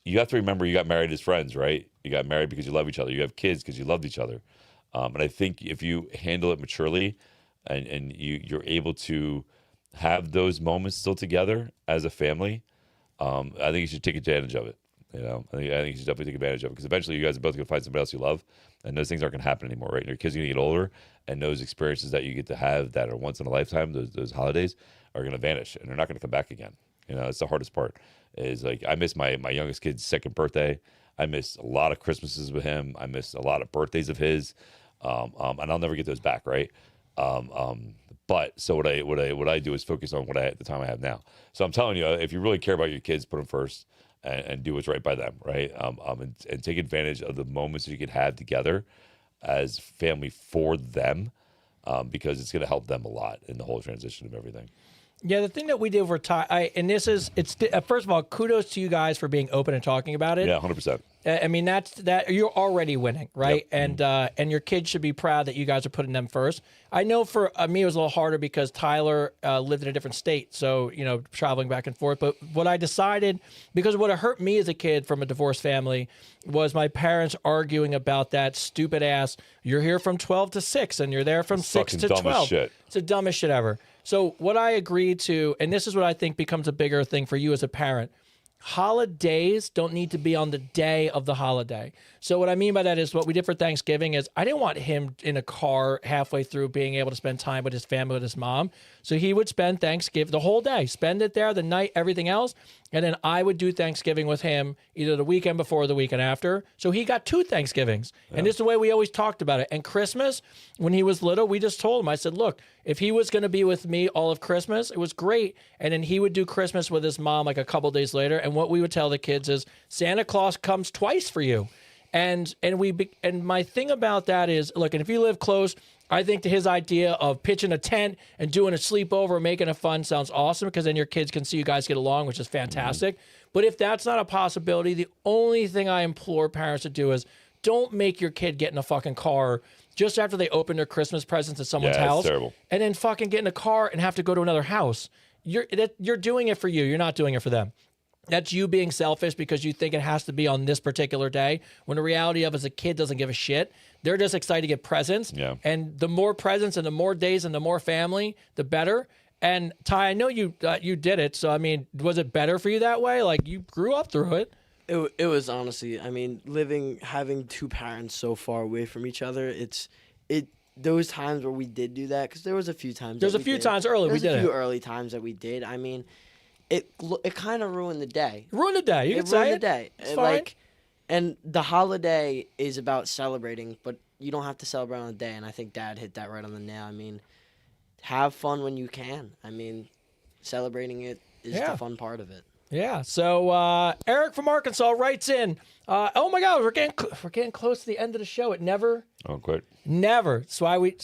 you have to remember you got married as friends, right? You got married because you love each other. You have kids because you loved each other. And I think if you handle it maturely and you're able to have those moments still together as a family, I think you should take advantage of it. I think you should definitely take advantage of it because eventually you guys are both going to find somebody else you love and those things aren't going to happen anymore, right? And your kids are going to get older and those experiences that you get to have that are once in a lifetime, those holidays are going to vanish and they're not going to come back again. It's the hardest part is like, I miss my youngest kid's second birthday. I miss a lot of Christmases with him. I miss a lot of birthdays of his. And I'll never get those back. Right. But so what I do is focus on the time I have now. So I'm telling you, if you really care about your kids, put them first and do what's right by them. Right. And take advantage of the moments that you can have together. as family for them, because it's going to help them a lot in the whole transition of everything. Yeah, the thing that we did for Ty, and this is, first of all, kudos to you guys for being open and talking about it. Yeah, 100%. I mean, that you're already winning, right? Yep. And your kids should be proud that you guys are putting them first. I know for me it was a little harder because Tyler lived in a different state, so traveling back and forth. But what I decided, because what hurt me as a kid from a divorced family was my parents arguing about that stupid ass. You're here from 12 to 6, and you're there from 6 to 12. Dumbest shit. It's the dumbest shit ever. So what I agreed to, and this is what I think becomes a bigger thing for you as a parent. Holidays don't need to be on the day of the holiday. So what I mean by that is what we did for Thanksgiving is I didn't want him in a car halfway through being able to spend time with his family, with his mom. So he would spend Thanksgiving the whole day, spend it there, the night, everything else. And then I would do Thanksgiving with him either the weekend before or the weekend after. So he got 2 Thanksgivings. Yeah. And this is the way we always talked about it. And Christmas, when he was little, we just told him, I said, look, if he was going to be with me all of Christmas, it was great. And then he would do Christmas with his mom like a couple days later. And what we would tell the kids is Santa Claus comes twice for you. And my thing about that is, look, and if you live close, I think his idea of pitching a tent and doing a sleepover, making it fun sounds awesome because then your kids can see you guys get along, which is fantastic. But if that's not a possibility, the only thing I implore parents to do is don't make your kid get in a fucking car just after they open their Christmas presents at someone's house. Terrible. And then fucking get in a car and have to go to another house. You're doing it for you. You're not doing it for them. That's you being selfish because you think it has to be on this particular day, when the reality of it is a kid doesn't give a shit. They're just excited to get presents. Yeah. And the more presents and the more days and the more family, the better. And Ty, I know you did it. So, I mean, was it better for you that way? Like, you grew up through it. It was honestly, I mean, having 2 parents so far away from each other, those times where we did do that, because there was a few times. There's a few times early we did it. There's a few early times that we did. I mean, it kind of ruined the day. Ruined the day. You can say ruined it. the day. It's fine. And the holiday is about celebrating, but you don't have to celebrate on the day. And I think Dad hit that right on the nail. I mean, have fun when you can. I mean, celebrating it is the fun part of it. Yeah. So Eric from Arkansas writes in, oh my God, we're getting close to the end of the show. It never. Oh, quit. Never. That's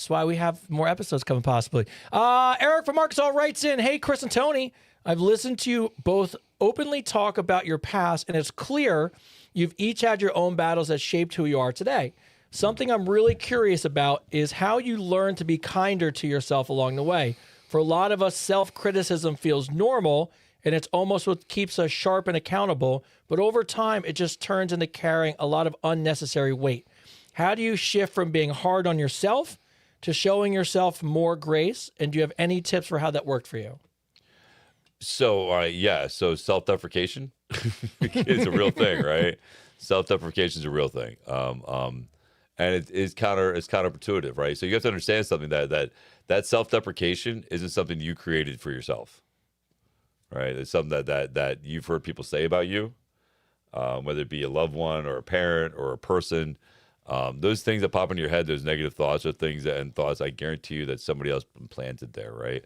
why we have more episodes coming possibly. Eric from Arkansas writes in, hey, Chris and Tony, I've listened to you both openly talk about your past, and it's clear you've each had your own battles that shaped who you are today. Something I'm really curious about is how you learn to be kinder to yourself along the way. For a lot of us, self-criticism feels normal, and it's almost what keeps us sharp and accountable, but over time, it just turns into carrying a lot of unnecessary weight. How do you shift from being hard on yourself to showing yourself more grace, and do you have any tips for how that worked for you? So, so self-deprecation is a real thing, right? Self-deprecation is a real thing. And it's counterintuitive, right? So you have to understand something that self-deprecation isn't something you created for yourself, right? It's something that you've heard people say about you, whether it be a loved one or a parent or a person. Those things that pop into your head, those negative thoughts are things and thoughts, I guarantee you that somebody else planted there, right?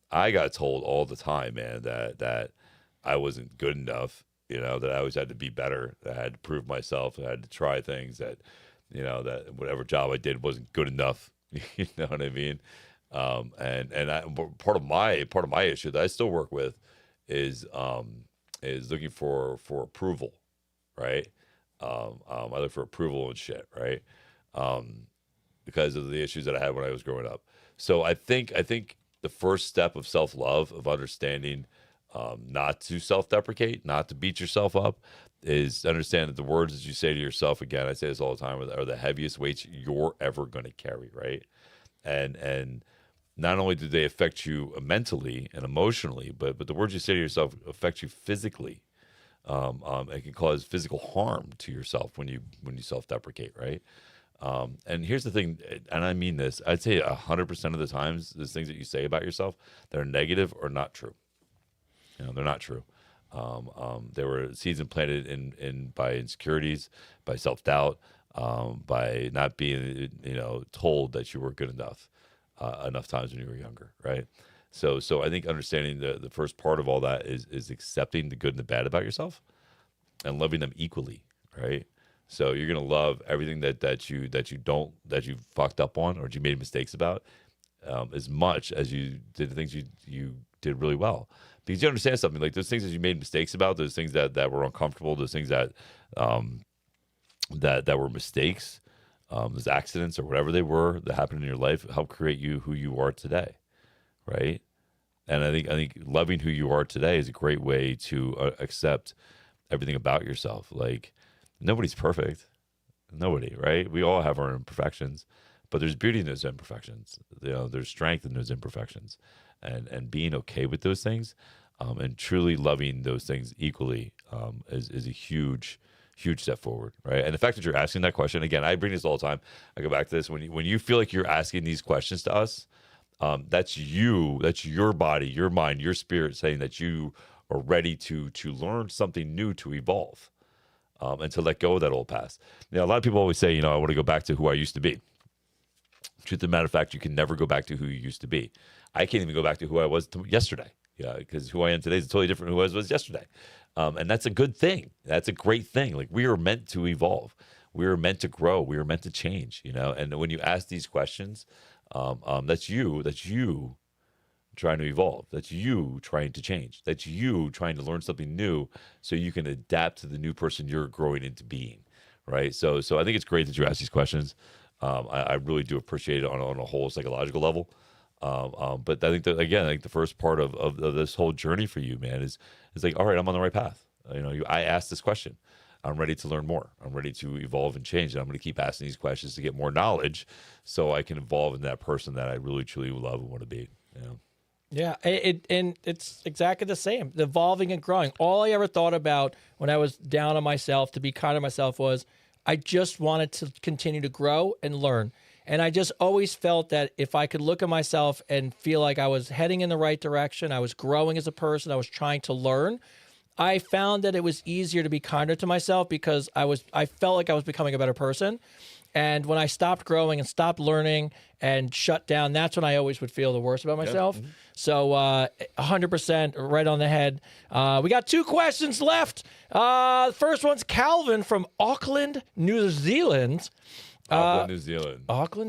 I got told all the time, man, that I wasn't good enough, that I always had to be better, that I had to prove myself, I had to try things, that that whatever job I did wasn't good enough. You know what I mean? Part of my issue that I still work with is looking for approval, right? I look for approval and shit, right? Because of the issues that I had when I was growing up. So I think the first step of self-love, of understanding not to self-deprecate, not to beat yourself up, is understand that the words that you say to yourself, again, I say this all the time, are the heaviest weights you're ever going to carry, right? And not only do they affect you mentally and emotionally, but the words you say to yourself affect you physically. It can cause physical harm to yourself when you self-deprecate, right? And here's the thing, and I mean this, I'd say 100% of the times, those things that you say about yourself that are negative are not true. They're not true. There were seeds implanted in by insecurities, by self-doubt, by not being, told that you were good enough times when you were younger, right? So I think understanding the first part of all that is accepting the good and the bad about yourself and loving them equally, right? So you're gonna love everything that you fucked up on or that you made mistakes about, as much as you did the things you did really well. Because you understand something, like those things that you made mistakes about, those things that were uncomfortable, those things that that were mistakes, those accidents or whatever they were that happened in your life, help create you who you are today, right? And I think loving who you are today is a great way to accept everything about yourself. Like, nobody's perfect, nobody, right? We all have our imperfections, but there's beauty in those imperfections. You know, there's strength in those imperfections, and being okay with those things, and truly loving those things equally, is a huge step forward, right? And the fact that you're asking that question again, I bring this all the time. I go back to this when you feel like you're asking these questions to us, that's you, that's your body, your mind, your spirit saying that you are ready to learn something new, to evolve, and to let go of that old past. Now, a lot of people always say, I want to go back to who I used to be. Truth of the matter of fact, you can never go back to who you used to be. I can't even go back to who I was yesterday. Yeah, because who I am today is totally different from who I was yesterday. And that's a good thing. That's a great thing. Like, we are meant to evolve. We are meant to grow. We are meant to change, And when you ask these questions, that's you trying to evolve. That's you trying to change. That's you trying to learn something new so you can adapt to the new person you're growing into being, right? So I think it's great that you ask these questions. I really do appreciate it on a whole psychological level. But I think that, again, I think the first part of this whole journey for you, man, is like, all right, I'm on the right path. I asked this question. I'm ready to learn more. I'm ready to evolve and change. And I'm going to keep asking these questions to get more knowledge so I can evolve in that person that I really, truly love and want to be. Yeah, and it's exactly the same, evolving and growing. All I ever thought about when I was down on myself, to be kind to myself, was I just wanted to continue to grow and learn. And I just always felt that if I could look at myself and feel like I was heading in the right direction, I was growing as a person, I was trying to learn, I found that it was easier to be kinder to myself because I felt like I was becoming a better person. And when I stopped growing and stopped learning and shut down, that's when I always would feel the worst about myself. Yep. So 100% right on the head. We got 2 questions left. The first one's Calvin from Auckland, New Zealand. Auckland,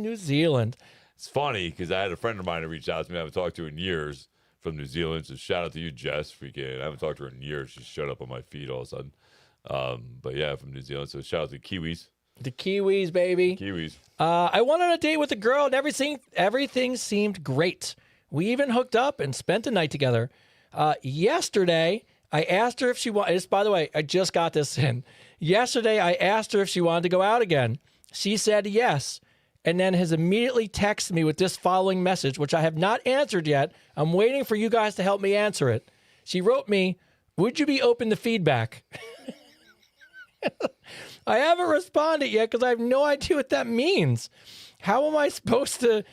New Zealand. It's funny because I had a friend of mine who reached out to me I haven't talked to in years from New Zealand. So shout out to you, Jess. Freaking, I haven't talked to her in years. She showed up on my feed all of a sudden. But yeah, from New Zealand. So shout out to Kiwis. The Kiwis, baby. Kiwis. I went on a date with a girl and everything seemed great. We even hooked up and spent a night together. Yesterday, I asked her if she wanted, by the way, I just got this in. Yesterday, I asked her if she wanted to go out again. She said yes, and then has immediately texted me with this following message, which I have not answered yet. I'm waiting for you guys to help me answer it. She wrote me, "Would you be open to feedback?" I haven't responded yet because I have no idea what that means. How am I supposed to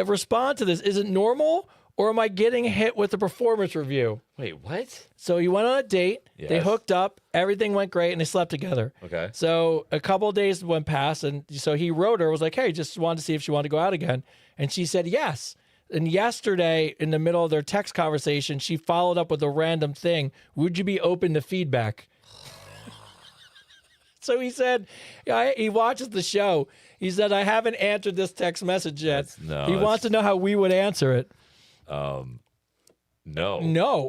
respond to this? Is it normal, or am I getting hit with a performance review? Wait, what? So you went on a date, yes. They hooked up, everything went great, and they slept together. Okay. So a couple of days went past, and so he wrote her, was like, hey, just wanted to see if she wanted to go out again. And she said yes. And yesterday, in the middle of their text conversation, she followed up with a random thing. Would you be open to feedback? So he said, he watches the show. He said, I haven't answered this text message yet. He wants to know how we would answer it. No. No. No.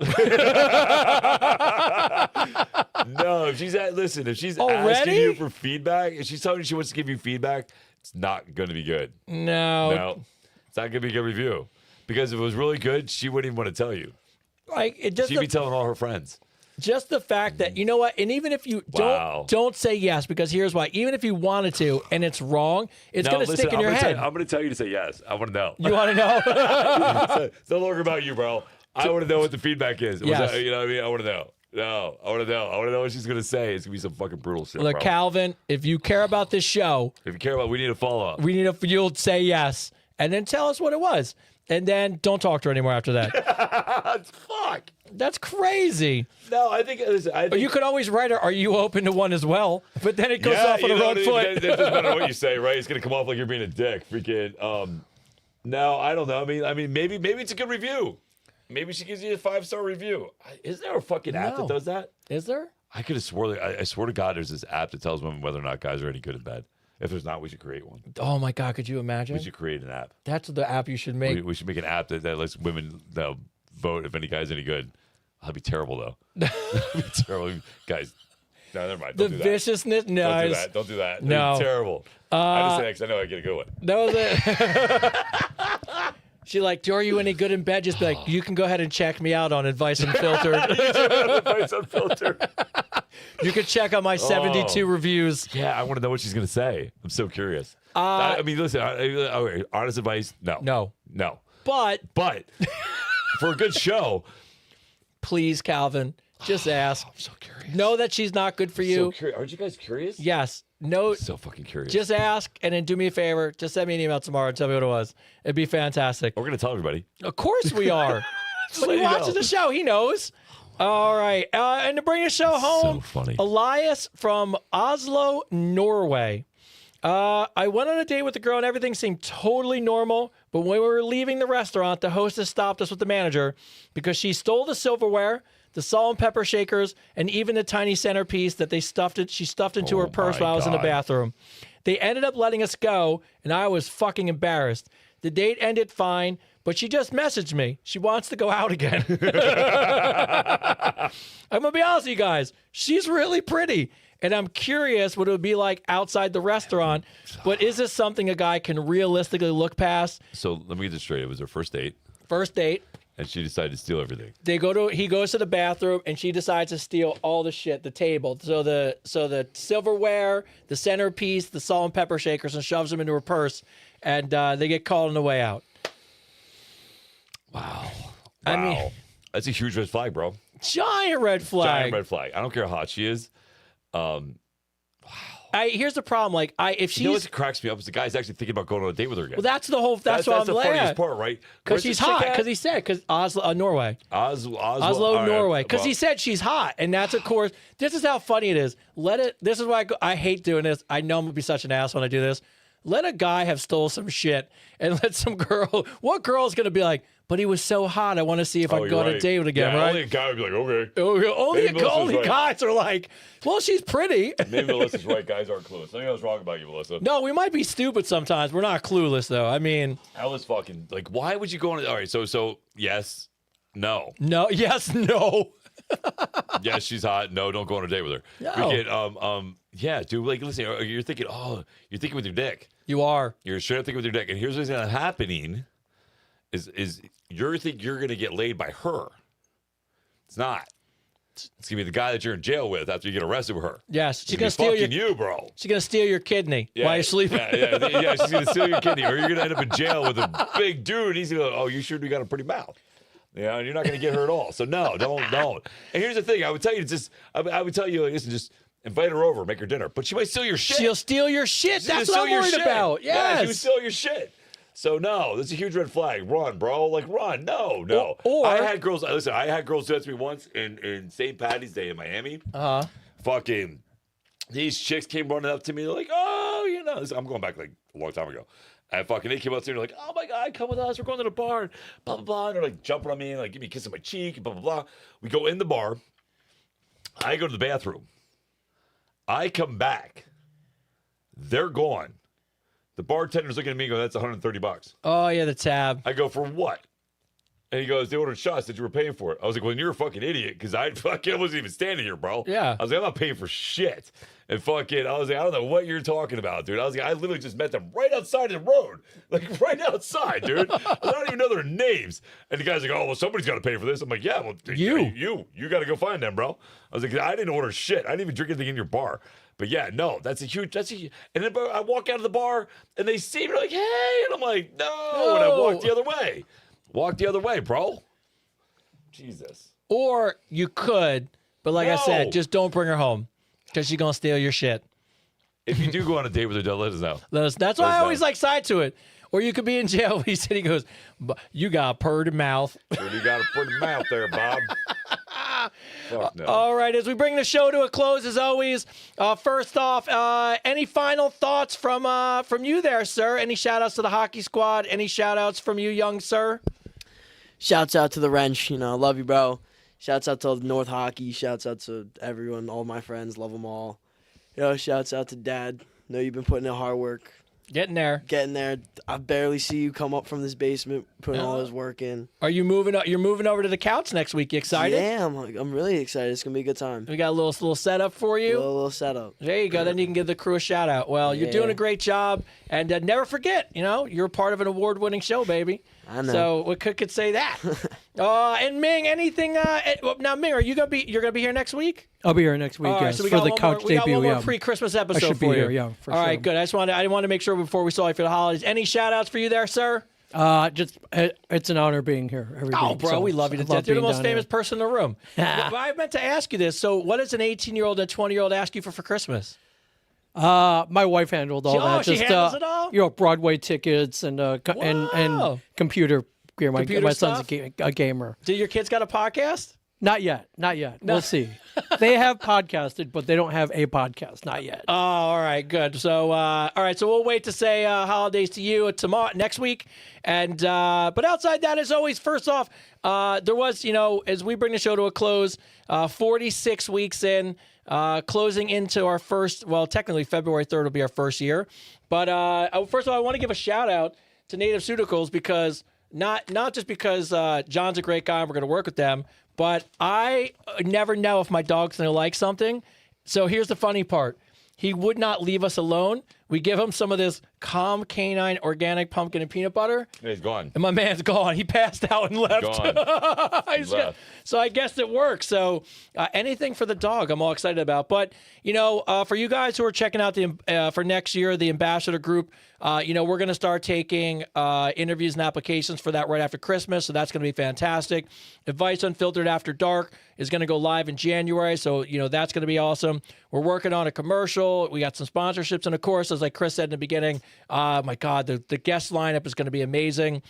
If she's asking you for feedback, if she's telling you she wants to give you feedback, it's not going to be good. No. It's not going to be a good review. Because if it was really good, she wouldn't even want to tell you. Like, she'd be telling all her friends. Just the fact that, you know what, and even if you don't say yes, because here's why. Even if you wanted to and it's wrong, it's going to stick in your head. I'm going to tell you to say yes. I want to know. You want to know? It's no longer about you, bro. I want to know what the feedback is. Yes. You know what I mean? I want to know. No, I want to know. I want to know what she's going to say. It's going to be some fucking brutal shit, Look, bro. Calvin, if you care about this show. If you care about we need a follow-up. You'll say yes. And then tell us what it was. And then don't talk to her anymore after that. Fuck. That's crazy. No, I think you could always write her, are you open to one as well? But then it goes off on the wrong foot. It doesn't matter what you say, right? It's going to come off like you're being a dick. Freaking. No, I don't know. I mean, maybe it's a good review. Maybe she gives you a 5-star review. Is there a fucking app that does that? Is there? I could have swore. I swear to God, there's this app that tells women whether or not guys are any good in bed. If there's not, we should create one. Oh my God, could you imagine? We should create an app. That's the app you should make. We should make an app that lets women vote if any guy's any good. That'd be terrible though. That'd be terrible, guys. No, never mind. The Don't do that. viciousness. No, Don't do that. Don't do that. No. That'd be terrible. I just say that 'cause I know I get a good one. That was it. She like, are you any good in bed? Just be like, you can go ahead and check me out on Advice Unfiltered. Advice Unfiltered. You can check out my 72 reviews. Yeah, I want to know what she's gonna say. I'm so curious. I mean, listen. Honest advice? No. No. But for a good show, Please, Calvin, just ask. I'm so curious. Know that she's not good for So you. curious. Aren't you guys curious? Yes. No. So fucking curious. Just ask, and then do me a favor. Just send me an email tomorrow and tell me what it was. It'd be fantastic. We're gonna tell everybody. Of course we are. When let he you watches know. the show, he knows. All right. And to bring the show home, So funny. Elias from Oslo, Norway. I went on a date with the girl and everything seemed totally normal. But when we were leaving the restaurant, the hostess stopped us with the manager because she stole the silverware, the salt and pepper shakers, and even the tiny centerpiece that she stuffed into her purse my while I was in the God. bathroom. They ended up letting us go, and I was fucking embarrassed. The date ended fine, but she just messaged me. She wants to go out again. I'm going to be honest with you guys. She's really pretty. And I'm curious what it would be like outside the restaurant. But is this something a guy can realistically look past? So let me get this straight. It was her first date, First date. and she decided to steal everything. He goes to the bathroom and she decides to steal all the shit, the table. So the silverware, the centerpiece, the salt and pepper shakers, and shoves them into her purse. And they get called on the way out. Wow. I mean- That's a huge red flag, bro. Giant red flag. Giant red flag. I don't care how hot she is. Here's the problem. Like, if she's You know what cracks me up is the guy's actually thinking about going on a date with her again. well, that's the whole. That's what I'm the laying funniest at. part, right? Because Where's she's the chick hot. at? Because he said, because Oslo, Norway. Oslo, Oslo, all Norway. right, Because well, he said she's hot, and that's of course. This is how funny it is. This is why I hate doing this. I know I'm gonna be such an ass when I do this. Let a guy have stole some shit, and let some girl. What girl's gonna be like? But he was so hot. I want to see if I can go on a date with again. Yeah, Right? only a guy would be like, okay. Only Maybe Melissa's right. guys are like, well, she's pretty. Maybe Melissa's right. Guys aren't clueless. Nothing else wrong about you, Melissa. No, we might be stupid sometimes. We're not clueless though. I mean, I was fucking like, why would you go on? All right, so yes, no, no, yes, no. yes, she's hot. No, don't go on a date with her. No. We can, yeah, dude. Like, listen, you're thinking with your dick. You are. You're straight up thinking with your dick, and here's what's gonna happening: is you think you're gonna get laid by her? It's not. It's gonna be the guy that you're in jail with after you get arrested with her. Yes, she's She's gonna steal fucking your. you, bro. She's gonna steal your kidney while you're sleeping. Yeah, she's gonna steal your kidney, or you're gonna end up in jail with a big dude. He's gonna go, oh, you sure do got a pretty mouth. Yeah, and you're not gonna get her at all. So no, don't. And here's the thing: I would tell you, I would tell you, listen, just invite her over, make her dinner, but she might steal your shit. She'll steal your shit. She's gonna That's what I'm steal your worried shit. about. Yeah, she would Yes. steal your shit. So no, that's a huge red flag. Run, bro. Like run. No. Or- I had girls. Listen, I had girls do that to me once in St. Patty's Day in Miami. Fucking, these chicks came running up to me. They're like, oh, you know, I'm going back like a long time ago. And fucking, they came up to me. They're like, oh my god, come with us. We're going to the bar. And blah blah blah. And they're like jumping on me and like give me a kiss on my cheek. And blah blah blah. We go in the bar. I go to the bathroom. I come back. They're gone. The bartender's looking at me and go, that's $130. Oh yeah, the tab. I go, for what? And he goes, they ordered shots that you were paying for it. I was like, well, you're a fucking idiot because I wasn't even standing here, bro. Yeah. I was like, I'm not paying for shit. And fucking, I was like, I don't know what you're talking about, dude. I was like, I literally just met them right outside of the road. Like, right outside, dude. I don't even know their names. And the guy's like, oh, well, somebody's got to pay for this. I'm like, yeah, well, you got to go find them, bro. I was like, I didn't order shit. I didn't even drink anything in your bar. But yeah, no, that's a huge, and then I walk out of the bar and they see me, they're like, hey, and I'm like, no, and I walk the other way. Walk the other way, bro. Jesus. Or you could, but like I No. said, just don't bring her home because she's gonna steal your shit. If you do go on a date with her, don't let us know. That's why I always like side to it. Or you could be in jail. He said, he goes, you got a purty mouth. Dude, you got to put him out there, Bob. Fuck no. All right, as we bring the show to a close, as always, first off, any final thoughts from you there, sir? Any shout-outs to the hockey squad? Any shout-outs from you, young sir? Shouts out to the wrench. You know, love you, bro. Shouts out to North Hockey. Shouts out to everyone, all my friends. Love them all. Shouts out to Dad. Know you've been putting in hard work. Getting there. Getting there. I barely see you come up from this basement, putting all this work in. Are you moving? You're moving over to the couch next week. You excited? Yeah, I'm really excited. It's gonna be a good time. We got a little setup for you. Little setup. There you go. Then you can give the crew a shout out. Well, you're doing a great job, and never forget, you're part of an award-winning show, baby. I know. So we could say that. And Ming, anything? Now, Ming, you're gonna be here next week? I'll be here next week, All right, yes, so we for got the one couch more, we got debut. one more Yeah. pre-Christmas I episode should be for here, you. yeah, for All sure. right, good. I wanted to make sure before we saw you for the holidays. Any shout-outs for you there, sir? It's an honor being here every week. Oh, bro, so we love you to I death. You're the being most down famous here. person in the room. Well, I meant to ask you this. So, what does an 18-year-old and a 20-year-old ask you for Christmas? My wife handled all that. She handles it all? Broadway tickets and and computer gear. Computer My son's stuff? a gamer. Do your kids got a podcast? Not yet. We'll see. They have podcasted, but they don't have a podcast. Not yet. Oh, all right, good. So, all right, so we'll wait to say holidays to you next week, and but outside that, as always, first off, there was, as we bring the show to a close, 46 weeks in, closing into our first. Well, technically, February 3rd will be our first year, but first of all, I want to give a shout out to Native Pharmaceuticals because not just because John's a great guy and we're going to work with them. But I never know if my dog's going to like something. So here's the funny part. He would not leave us alone. We give him some of this Calm Canine organic pumpkin and peanut butter. Yeah, he's gone. And my man's gone. He passed out and left. Gone. He's gone. So I guess it works. So anything for the dog, I'm all excited about. But, for you guys who are checking out for next year, the Ambassador Group, we're going to start taking interviews and applications for that right after Christmas. So that's going to be fantastic. Advice Unfiltered After Dark is going to go live in January. So, that's going to be awesome. We're working on a commercial. We got some sponsorships. And, of course, as like Chris said in the beginning, my God, the guest lineup is going to be amazing.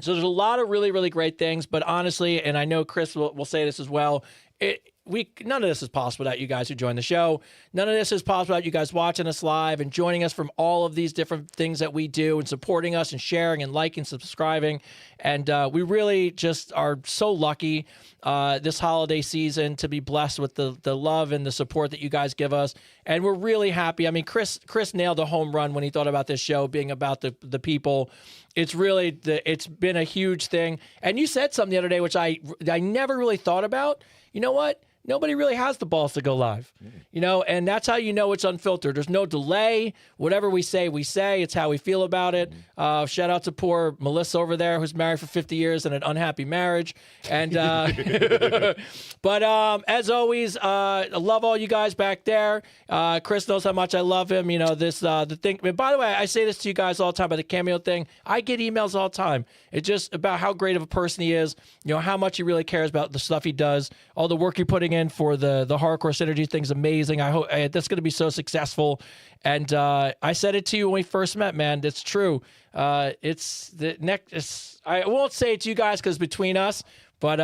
So there's a lot of really, really great things. But honestly, and I know Chris will say this as well, none of this is possible without you guys who join the show. None of this is possible without you guys watching us live and joining us from all of these different things that we do and supporting us and sharing and liking, subscribing. And we really just are so lucky this holiday season to be blessed with the love and the support that you guys give us. And we're really happy. I mean, Chris nailed a home run when he thought about this show being about the people. It's really, it's been a huge thing. And you said something the other day, which I never really thought about. You know what? Nobody really has the balls to go live, and that's how you know it's unfiltered. There's no delay. Whatever we say. It's how we feel about it. Shout out to poor Melissa over there who's married for 50 years in an unhappy marriage. And but as always, I love all you guys back there. Chris knows how much I love him. The thing. By the way, I say this to you guys all the time about the Cameo thing. I get emails all the time. It's just about how great of a person he is. How much he really cares about the stuff he does, all the work you're putting in for the hardcore synergy thing's amazing. I hope that's going to be so successful. And I said it to you when we first met, man. It's true. It's the next. I won't say it to you guys because between us. But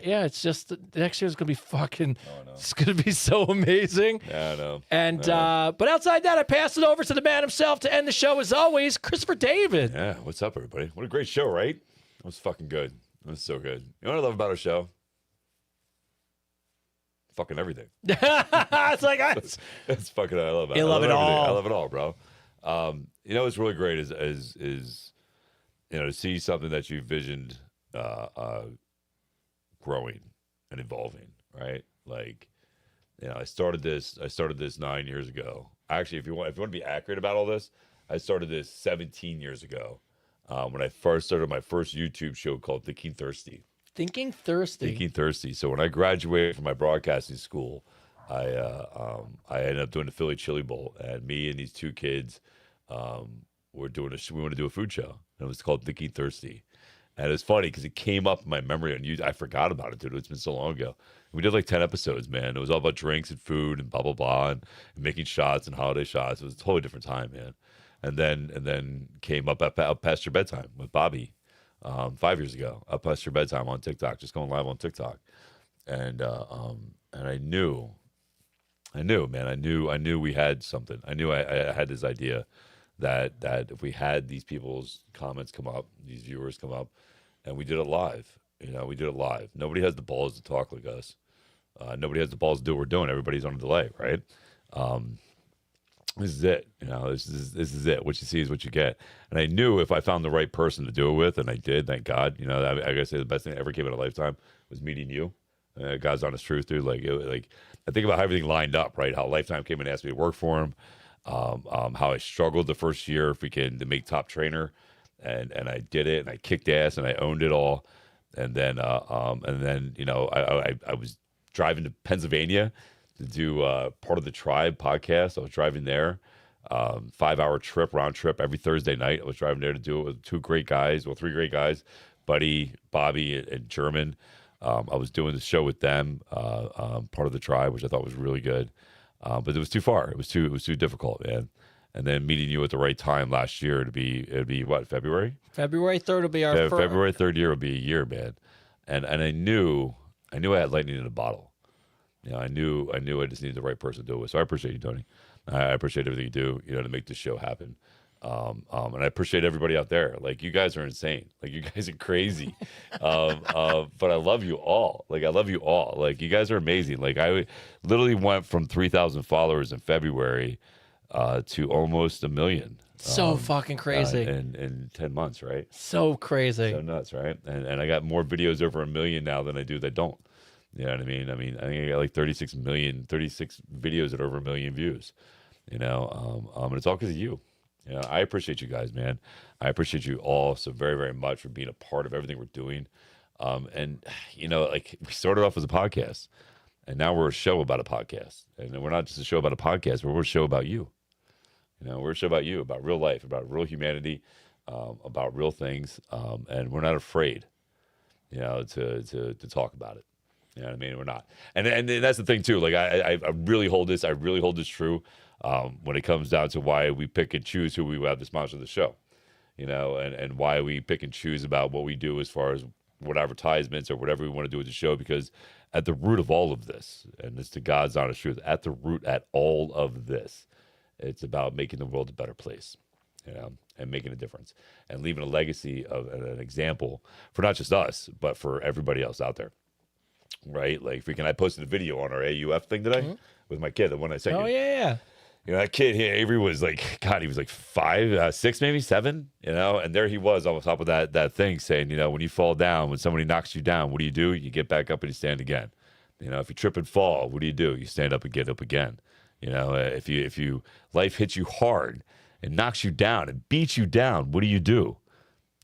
it's just the next year's gonna be fucking. Oh, no. It's gonna be so amazing. Yeah, I know. And but outside that, I pass it over to the man himself to end the show as always, Christopher David. Yeah, what's up, everybody? What a great show, right? It was fucking good. It was so good. You know what I love about our show? Fucking everything. It's like It's fucking. I love it. You love it everything. all. I love it all, bro. What's really great is to see something that you visioned growing and evolving, right? Like, I started this 9 years ago. Actually, if you want to be accurate about all this, I started this 17 years ago when I first started my first YouTube show called Thinking Thirsty. Thinking Thirsty. Thinking Thirsty. So when I graduated from my broadcasting school, I ended up doing the Philly Chili Bowl, and me and these two kids we want to do a food show, and it was called Thinking Thirsty. And it's funny because it came up in my memory on YouTube. I forgot about it, dude. It's been so long ago. We did like 10 episodes, man. It was all about drinks and food and blah, blah, blah, and making shots and holiday shots. It was a totally different time, man. And then came up past your bedtime with Bobby 5 years ago. Up past your bedtime on TikTok, just going live on TikTok. And I knew, man. I knew we had something. I knew I had this idea that if we had these people's comments come up, these viewers come up, and we did it live, You know, we did it live. Nobody has the balls to talk like us. Nobody has the balls to do what we're doing. Everybody's on a delay, right? This is it. You know, this is it. What you see is what you get. And I knew if I found the right person to do it with, and I did, thank God. You know, I gotta say the best thing that ever came in a lifetime was meeting you. God's honest truth, dude. Like I think about how everything lined up, right? How Lifetime came and asked me to work for him. How I struggled the first year freaking to make top trainer, and I did it, and I kicked ass, and I owned it all. And then you know, I was driving to Pennsylvania to do part of the Tribe podcast. I was driving there, 5-hour trip, round trip every Thursday night. I was driving there to do it with three great guys, Buddy, Bobby, and German. I was doing the show with them, part of the Tribe, which I thought was really good. But it was too far. It was too difficult, man. And then meeting you at the right time last year it'd be what, February? February 3rd will be our first. February 3rd year would be a year, man. And I knew I had lightning in a bottle. You know, I knew I just needed the right person to do it. So I appreciate you, Tony. I appreciate everything you do, you know, to make this show happen. And I appreciate everybody out there. Like, you guys are insane. Like, you guys are crazy. But I love you all. Like, I love you all. Like, you guys are amazing. Like, I literally went from 3,000 followers in February to almost 1 million. So fucking crazy. In 10 months, right? So crazy. So nuts, right? And I got more videos over 1 million now than I do that don't. You know what I mean? I think I got like 36 videos at over 1 million views. You know, and it's all because of you. You know, I appreciate you guys, man. I appreciate you all so very, very much for being a part of everything we're doing. And you know, like, we started off as a podcast, and now we're a show about a podcast. And we're not just a show about a podcast, but we're a show about you. You know, we're a show about you, about real life, about real humanity, about real things, and we're not afraid, you know, to talk about it. You know what I mean? We're not, and that's the thing too. Like, I really hold this. I really hold this true when it comes down to why we pick and choose who we have to sponsor the show. You know, and why we pick and choose about what we do as far as what advertisements or whatever we want to do with the show. Because at the root of all of this, and it's the God's honest truth, at the root at all of this, it's about making the world a better place, you know, and making a difference and leaving a legacy of an example for not just us, but for everybody else out there. Right? Like, freaking, I posted a video on our AUF thing today with my kid, the one I sent you. Oh, yeah. You know, that kid here, Avery, was like, God, he was like 5, 6, maybe 7, you know, and there he was on top of that thing saying, you know, when you fall down, when somebody knocks you down, what do? You get back up and you stand again. You know, if you trip and fall, what do? You stand up and get up again. You know, if you life hits you hard and knocks you down and beats you down, what do?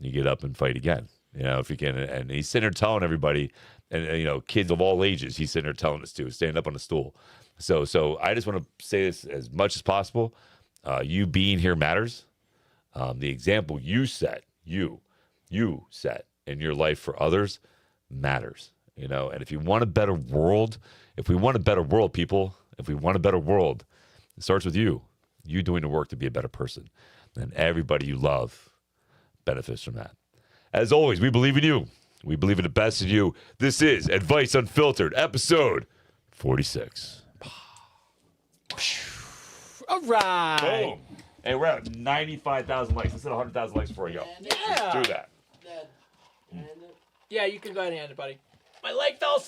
You get up and fight again. You know, if you can. And he's sitting there telling everybody, and you know, kids of all ages, he's sitting there telling us to stand up on a stool. So I just want to say this as much as possible. You being here matters. The example you set in your life for others matters. You know, and if you want a better world, people, if we want a better world, it starts with you doing the work to be a better person. And everybody you love benefits from that. As always, we believe in you. We believe in the best in you. This is Advice Unfiltered, episode 46. All right. Boom. Hey, we're at 95,000 likes. Let's hit 100,000 likes before I go. Yeah. Let's do that. Yeah, you can go ahead and end it, buddy. My leg fell asleep.